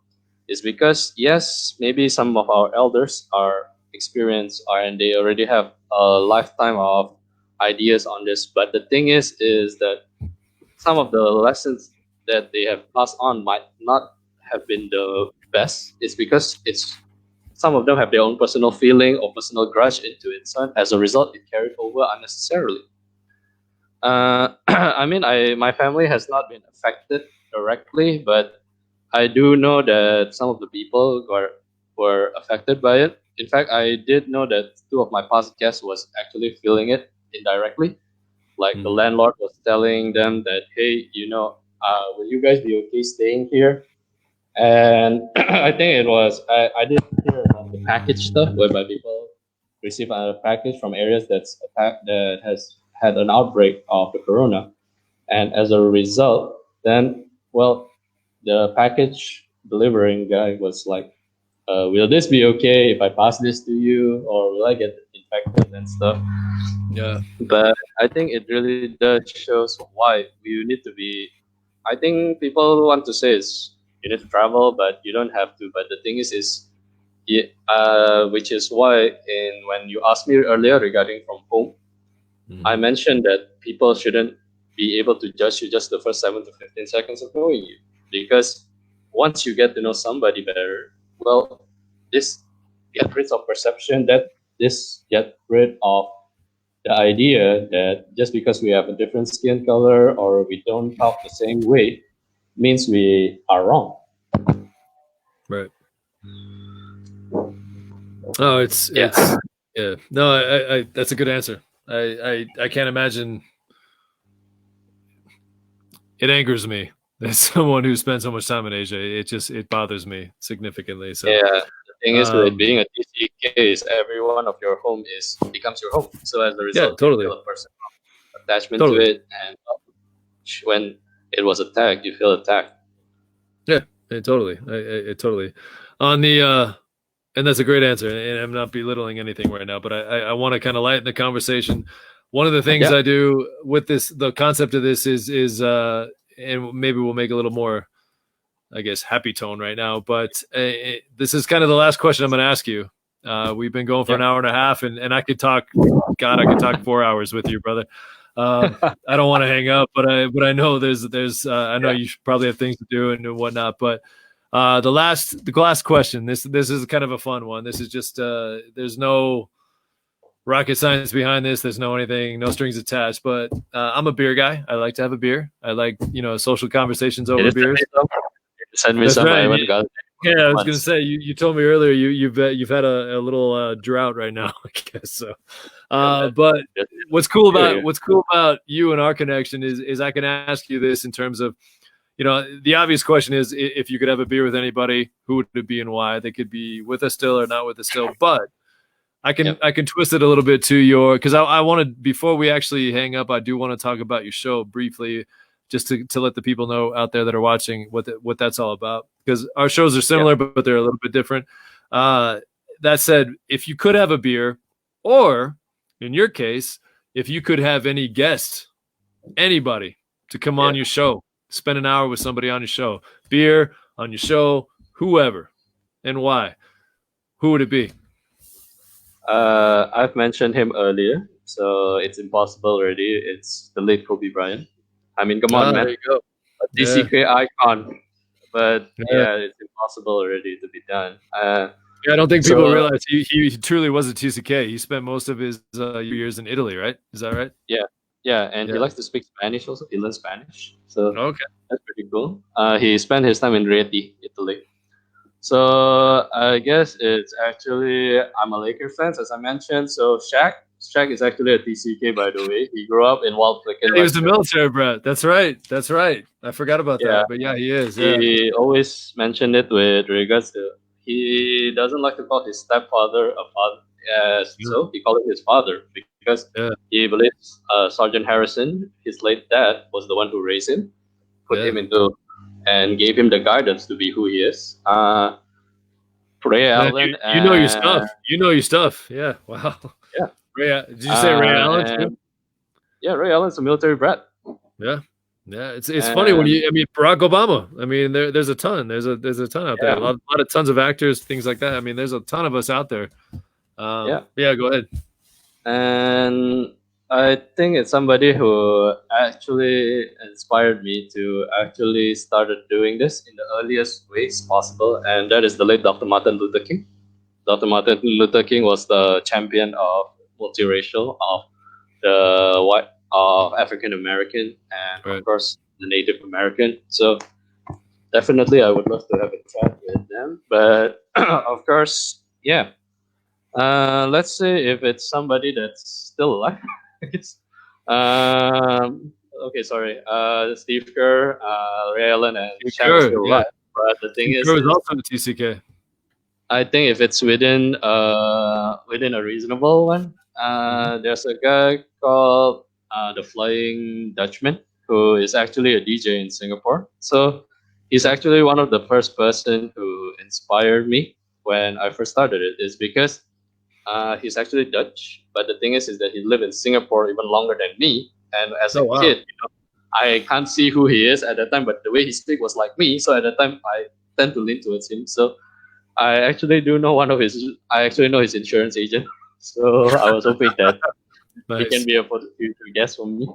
Is because yes, maybe some of our elders are experienced and they already have a lifetime of ideas on this. But the thing is that some of the lessons that they have passed on might not have been the best. It's because it's some of them have their own personal feeling or personal grudge into it. So as a result, it carried over unnecessarily. I mean, my family has not been affected directly, but I do know that some of the people were affected by it. In fact, I did know that two of my past guests was actually feeling it indirectly. Like the landlord was telling them that, hey, will you guys be okay staying here? And I think I did hear about the package stuff whereby people receive a package from areas that has had an outbreak of the corona, and as a result, then well, the package delivering guy was like, "Will this be okay if I pass this to you, or will I get infected and stuff?" Yeah. But I think it really does shows why you need to be. I think people want to say is you need to travel, but you don't have to. But the thing is yeah, which is why when you asked me earlier regarding from home, I mentioned that people shouldn't be able to judge you just the first 7 to 15 seconds of knowing you, because once you get to know somebody better, well, this get rid of perception that this get rid of the idea that just because we have a different skin color or we don't talk the same way means we are wrong. Right. Oh, it's Yeah. yeah. No, I that's a good answer. I can't imagine. It angers me as someone who spent so much time in Asia. It bothers me significantly. So Yeah. The thing is with um, being a TCK is every one of your home becomes your home. So as a yeah, result, you totally, feel a personal attachment to totally, it, and when it was attacked, you feel attacked. yeah, totally, totally. On the and that's a great answer. And I'm not belittling anything right now, but I want to kind of lighten the conversation. One of the things Yeah. I do with this, the concept of this is and maybe we'll make a little more, I guess, happy tone right now. But this is kind of the last question I'm going to ask you. We've been going for an hour and a half, and I could talk. God, I could talk 4 hours with you, brother. I don't want to hang up, but I know there's I know you probably have things to do and whatnot. But the last question. This is kind of a fun one. This is just there's no rocket science behind this. There's no anything, no strings attached. But I'm a beer guy. I like to have a beer. I like social conversations over beers. Send me That's some. right. I haven't got it. Yeah, I was gonna say you told me earlier you've had a little drought right now, I guess so. But what's cool about you and our connection is I can ask you this in terms of the obvious question is if you could have a beer with anybody, who would it be and why? They could be with us still or not with us still, but I can twist it a little bit to your because I wanted before we actually hang up, I do want to talk about your show briefly, just to let the people know out there that are watching what that's all about. Because our shows are similar, but they're a little bit different. That said, if you could have a beer, or in your case, if you could have any guest, anybody to come on your show, spend an hour with somebody on your show, beer on your show, whoever, and why, who would it be? I've mentioned him earlier, so it's impossible already. It's the late Kobe Bryant. I mean, come on, man. There you go. A TCK icon. But Yeah. it's impossible already to be done. I don't think people realize he truly was a TCK. He spent most of his years in Italy, right? Is that right? Yeah, and he likes to speak Spanish also. He learns Spanish, so Okay. that's pretty cool. He spent his time in Rieti, Italy. So I guess it's actually I'm a Laker fan, as I mentioned. So Shaq, Shaq is actually a TCK, by the way. He grew up in Wild Flicken. He was the military brat. That's right. That's right. I forgot about Yeah, that. But yeah, he is. Yeah. he always mentioned it with regards to he doesn't like to call his stepfather a father. So he called him his father because Yeah. he believes Sergeant Harrison, his late dad, was the one who raised him, put him into, and gave him the guidance to be who he is. Ray Man, Allen you know your and stuff. You know your stuff. Yeah. Wow. yeah. Did you say Ray Allen too? Yeah, Ray Allen's a military brat. Yeah. Yeah. It's funny when I mean, Barack Obama. I mean, there's a ton. There's a ton out there. A lot of tons of actors, things like that. I mean, there's a ton of us out there. Yeah. Go ahead. And I think it's somebody who actually inspired me to actually started doing this in the earliest ways possible, and that is the late Dr. Martin Luther King. Dr. Martin Luther King was the champion of multiracial, of the white, of African American, and of course the Native American. So definitely, I would love to have a chat with them. But of course, yeah. Let's say if it's somebody that's still alive. Okay, sorry. Steve Kerr, Ray Allen, and Shaq are still alive. But the thing is also the TCK. I think if it's within a reasonable one, there's a guy called the Flying Dutchman who is actually a DJ in Singapore. So he's actually one of the first person who inspired me when I first started it. Is because he's actually Dutch, but the thing is that he lived in Singapore even longer than me. And as a kid, I can't see who he is at that time, but the way he speaks was like me. So at that time, I tend to lean towards him. So I actually do know I actually know his insurance agent. So I was hoping that he can be a future guest for me.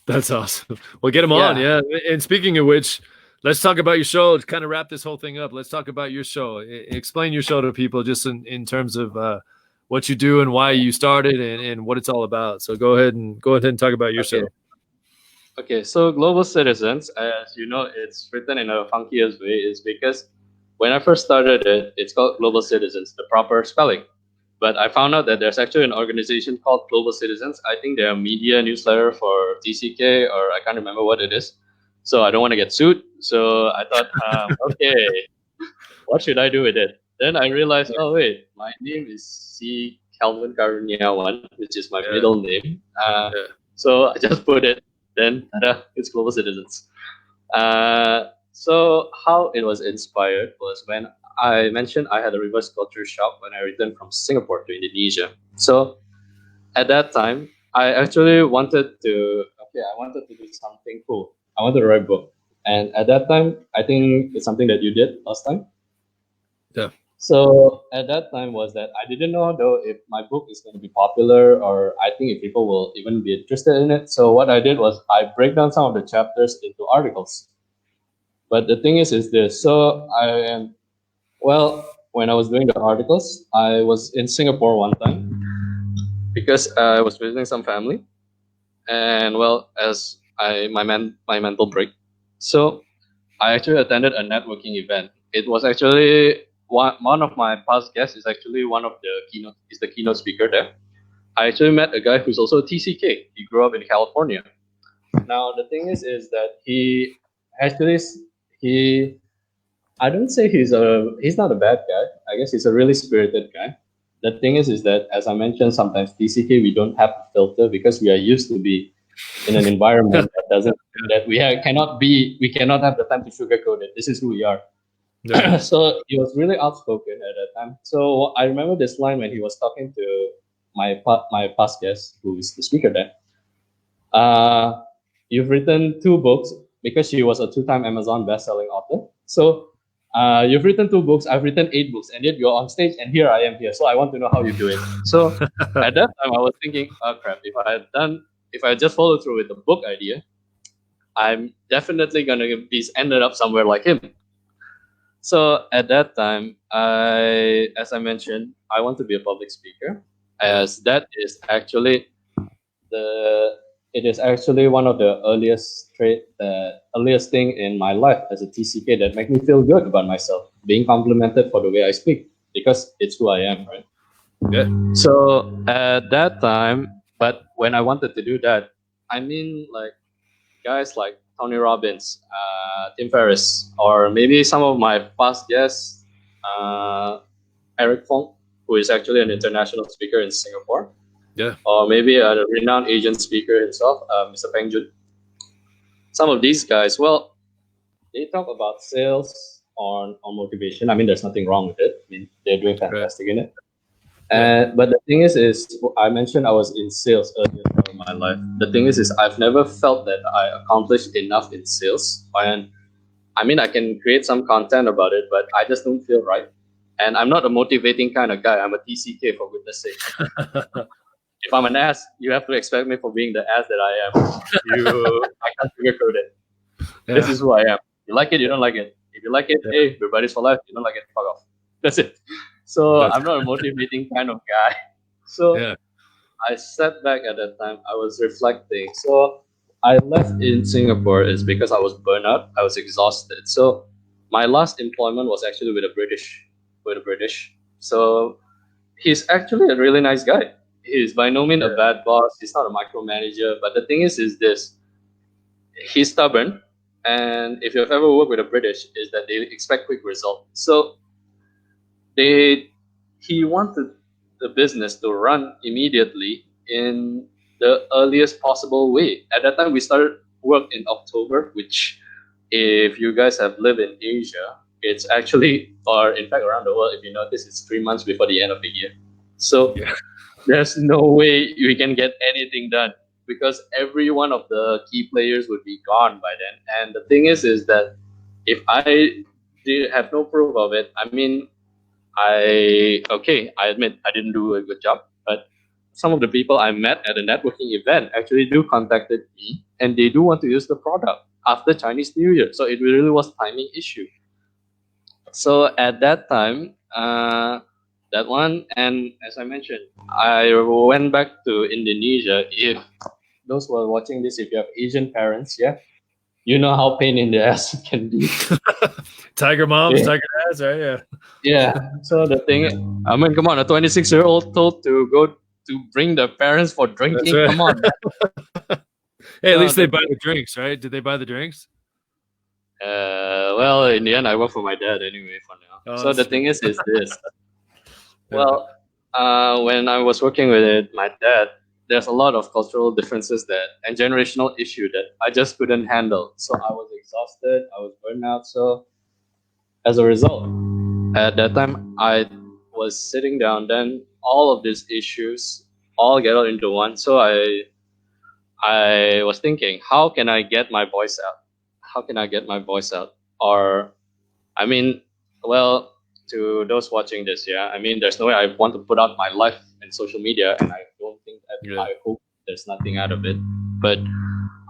That's awesome. Well, get him on, yeah. And speaking of which, let's talk about your show to kind of wrap this whole thing up. Let's talk about your show. Explain your show to people just in terms of what you do and why you started and what it's all about. So go ahead and talk about your show. Okay, so Global Citizens, as you know, it's written in a funkiest way, is because when I first started it, it's called Global Citizens, the proper spelling. But I found out that there's actually an organization called Global Citizens. I think they're a media newsletter for TCK, or I can't remember what it is. So I don't want to get sued. So I thought, okay, what should I do with it? Then I realized, oh wait, my name is C. Calvin Karuniawan, which is my middle name. So I just put it. Then it's Global Citizens. So how it was inspired was when I mentioned I had a reverse culture shock when I returned from Singapore to Indonesia. So at that time, I actually wanted to do something cool. I wanted to write a book. And at that time, I think it's something that you did last time. Yeah. So at that time was that I didn't know though if my book is going to be popular, or I think if people will even be interested in it. So what I did was I break down some of the chapters into articles. But the thing is this. So when I was doing the articles, I was in Singapore one time because I was visiting some family, and as my mental break, so I actually attended a networking event. It was actually one of my past guests is actually the keynote speaker there. I actually met a guy who's also a TCK. He grew up in California. Now the thing is that I don't say he's not a bad guy. I guess he's a really spirited guy. The thing is that, as I mentioned, sometimes TCK we don't have to filter because we are used to be in an environment we cannot have the time to sugarcoat it. This is who we are. Yeah. So he was really outspoken at that time. So I remember this line when he was talking to my past guest, who is the speaker there. You've written 2 books, because she was a 2-time Amazon best-selling author. So you've written 2 books, I've written 8 books, and yet you're on stage, and here I am here. So I want to know how you do it. So at that time, I was thinking, oh crap, if I just follow through with the book idea, I'm definitely gonna ended up somewhere like him. So at that time, as I mentioned, I want to be a public speaker, as that is actually it is actually one of the earliest thing in my life as a TCK that make me feel good about myself, being complimented for the way I speak, because it's who I am, right? Yeah. So at that time, but when I wanted to do that, I mean, like guys like Tony Robbins, Tim Ferriss, or maybe some of my past guests, Eric Fong, who is actually an international speaker in Singapore, Yeah. or maybe a renowned Asian speaker himself, Mr. Peng Jun. Some of these guys, well, they talk about sales on motivation. I mean, there's nothing wrong with it. I mean, they're doing Right. fantastic in it. Yeah. But the thing is I mentioned I was in sales earlier in my life. The thing is I've never felt that I accomplished enough in sales. And I mean, I can create some content about it, but I just don't feel right. And I'm not a motivating kind of guy. I'm a TCK, for goodness sake. If I'm an ass, you have to expect me for being the ass that I am. I can't sugarcoat it. Yeah. This is who I am. You like it, you don't like it. If you like it, Yeah. hey, we're buddies for life. You don't like it, fuck off. That's it. So That's- I'm not a motivating kind of guy. So yeah. I sat back at that time. I was reflecting. So I left in Singapore is because I was burnt out. I was exhausted. So my last employment was actually with a British. So he's actually a really nice guy. He's by no means a bad boss. He's not a micromanager. But the thing is this: he's stubborn, and if you've ever worked with a British, is that they expect quick results. So they he wanted the business to run immediately in the earliest possible way. At that time, we started work in October, which, if you guys have lived in Asia, it's actually, or in fact around the world, if you notice, it's 3 months before the end of the year. So Yeah. there's no way we can get anything done because every one of the key players would be gone by then. And the thing is that if I have no proof of it, I mean, I admit I didn't do a good job, but some of the people I met at a networking event actually do contacted me and they do want to use the product after Chinese New Year. So it really was timing issue. So at that time, that one, and as I mentioned, I went back to Indonesia. If those who are watching this, if you have Asian parents, yeah, you know how pain in the ass it can be. Tiger moms, Yeah. tiger dads, right? Yeah. Yeah. So the thing, I mean, come on, a 26-year-old told to go to bring the parents for drinking. Right. Come on. Hey, at least they The buy thing, the drinks, right? Did they buy the drinks? well, in the end, I work for my dad anyway for now. Oh, So the that's thing is this. yeah. Well, when I was working with my dad, there's a lot of cultural differences that and generational issue that I just couldn't handle. So I was exhausted. I was burned out. So as a result, at that time, I was sitting down. Then all of these issues all get out into one. So I was thinking, how can I get my voice out? How can I get my voice out? Or I mean, well, to those watching this, yeah, I mean, there's no way I want to put out my life in social media, and I don't think that Yeah. I hope there's nothing out of it. But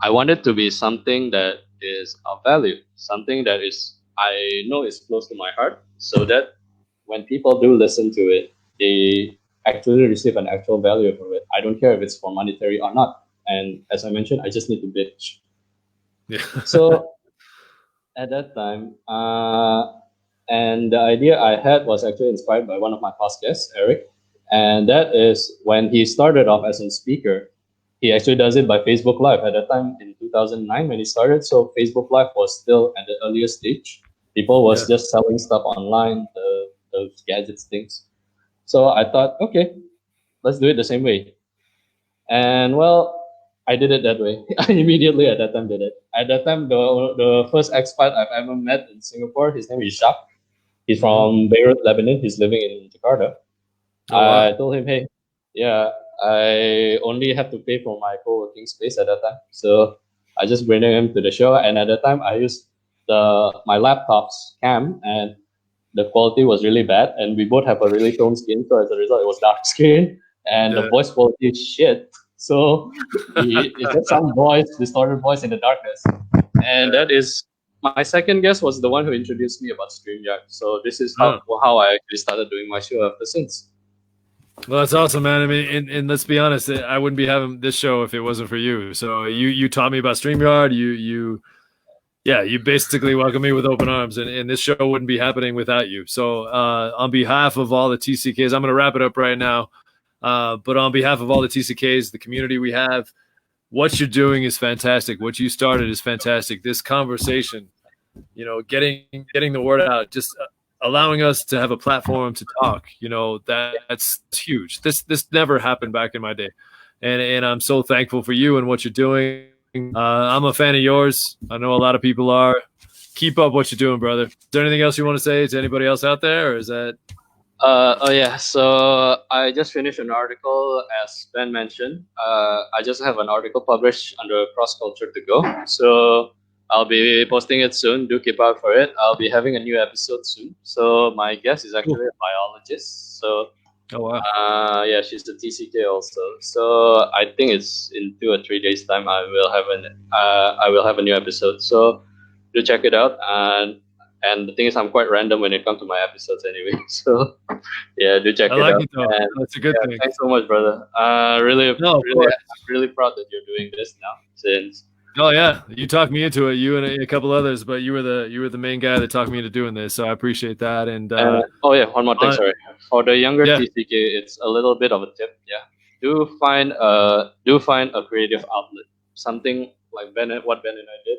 I want it to be something that is of value, something that is I know is close to my heart, so that when people do listen to it, they actually receive an actual value from it. I don't care if it's for monetary or not. And as I mentioned, I just need to bitch. Yeah. So at that time, and the idea I had was actually inspired by one of my past guests, Eric. And that is when he started off as a speaker, he actually does it by Facebook Live. At that time in 2009 when he started, so Facebook Live was still at the earliest stage. People was Yeah. just selling stuff online, the gadgets things. So I thought, okay, let's do it the same way. And well, I did it that way. I immediately at that time did it. At that time, the first expat I've ever met in Singapore, his name is Jacques. He's from Beirut, Lebanon. He's living in Jakarta. Oh wow. I told him, hey, yeah, I only have to pay for my co-working space at that time. So I just bring him to the show. And at that time, I used my laptop's cam, and the quality was really bad. And we both have a really toned skin. So as a result, it was dark skin. And the Yeah. voice quality is shit. So it's just some voice, distorted voice in the darkness. And that is my second guest was the one who introduced me about StreamYard. So this is how I actually started doing my show ever since. Well, that's awesome, man. I mean, and let's be honest, I wouldn't be having this show if it wasn't for you. So you taught me about StreamYard. You yeah, you basically welcome me with open arms, and this show wouldn't be happening without you. So on behalf of all the TCKs, I'm going to wrap it up right now. But on behalf of all the TCKs, the community we have, what you're doing is fantastic. What you started is fantastic. This conversation, you know, getting the word out, just allowing us to have a platform to talk, you know, that's huge. This never happened back in my day, and I'm so thankful for you and what you're doing. I'm a fan of yours. I know a lot of people are. Keep up what you're doing, brother. Is there anything else you want to say to anybody else out there, or is that? Oh yeah, so I just finished an article, as Ben mentioned. I just have an article published under Cross Culture to Go, so I'll be posting it soon. Do keep out for it. I'll be having a new episode soon. So my guest is actually a biologist. So Oh wow. yeah, she's a TCK also. So I think it's in 2 or 3 days time. I will have a new episode. So do check it out. And the thing is, I'm quite random when it comes to my episodes anyway. So yeah, do check I it like out. it though. And That's a good yeah, thing. thanks so much, brother. Really, No, really, I'm really proud that you're doing this now. Since oh yeah, you talked me into it. You and a couple others, but you were the main guy that talked me into doing this. So I appreciate that. And oh yeah, one more thing. Sorry, for the younger yeah. TCK, it's a little bit of a tip. Yeah, do find a creative outlet. Something like what Ben and I did.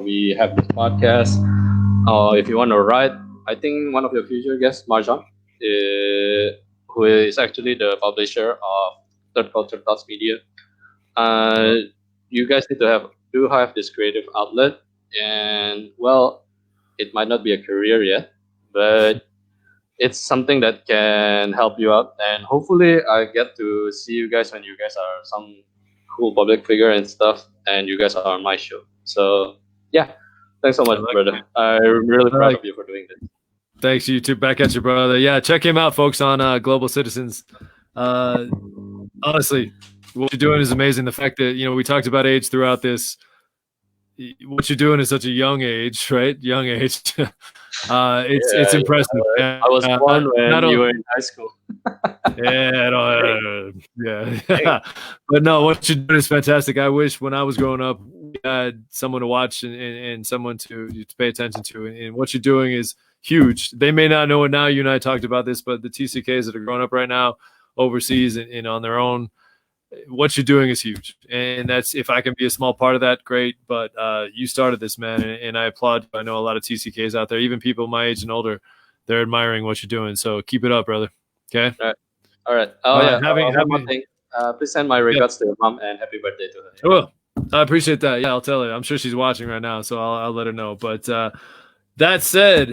We have this podcast. If you want to write, I think one of your future guests, Marjan, who is actually the publisher of Third Culture Thoughts Media. You guys need to have this creative outlet, and well, it might not be a career yet, but it's something that can help you out. And hopefully, I get to see you guys when you guys are some cool public figure and stuff, and you guys are on my show. So yeah. Thanks so much, brother. I'm really proud of you for doing this. Thanks, you too. Back at you, brother. Yeah, check him out, folks, on Global Citizens. Honestly, what you're doing is amazing. The fact that, you know, we talked about age throughout this. What you're doing is such a young age, right? Young age. It's impressive. I was born when you were in high school. Yeah. But no, what you're doing is fantastic. I wish when I was growing up, we had someone to watch and someone to pay attention to. And what you're doing is huge. They may not know it now. You and I talked about this, but the TCKs that are growing up right now overseas and on their own, what you're doing is huge. And that's, if I can be a small part of that, great. But you started this, man, and I applaud you. I know a lot of TCKs out there, even people my age and older, they're admiring what you're doing. So keep it up, brother. Okay. All right. Oh yeah. One more thing. Please send my regards to your mom and happy birthday to her. I will. I appreciate that. Yeah, I'll tell her. I'm sure she's watching right now, so I'll let her know. But that said,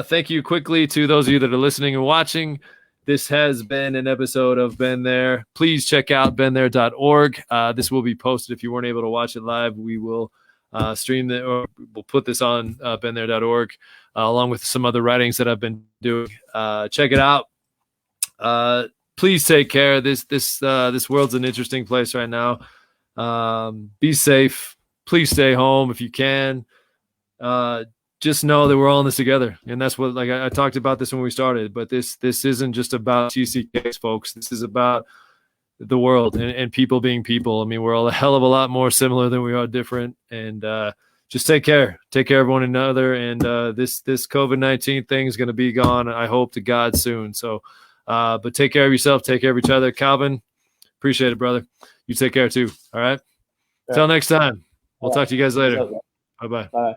thank you quickly to those of you that are listening and watching. This has been an episode of BenThere. Please check out BenThere.org. This will be posted. If you weren't able to watch it live, we will stream it, or we'll put this on BenThere.org along with some other writings that I've been doing. Check it out. Please take care. This world's an interesting place right now. Be safe. Please stay home if you can. Just know that we're all in this together, and that's what, like I talked about this when we started. But this isn't just about TCKs, folks. This is about the world and people being people. I mean, we're all a hell of a lot more similar than we are different. And just take care of one another. And this COVID-19 thing is going to be gone, I hope to God, soon. So, but take care of yourself. Take care of each other. Calvin, appreciate it, brother. You take care too. All right. Until next time. We'll talk to you guys later. Bye-bye. Bye.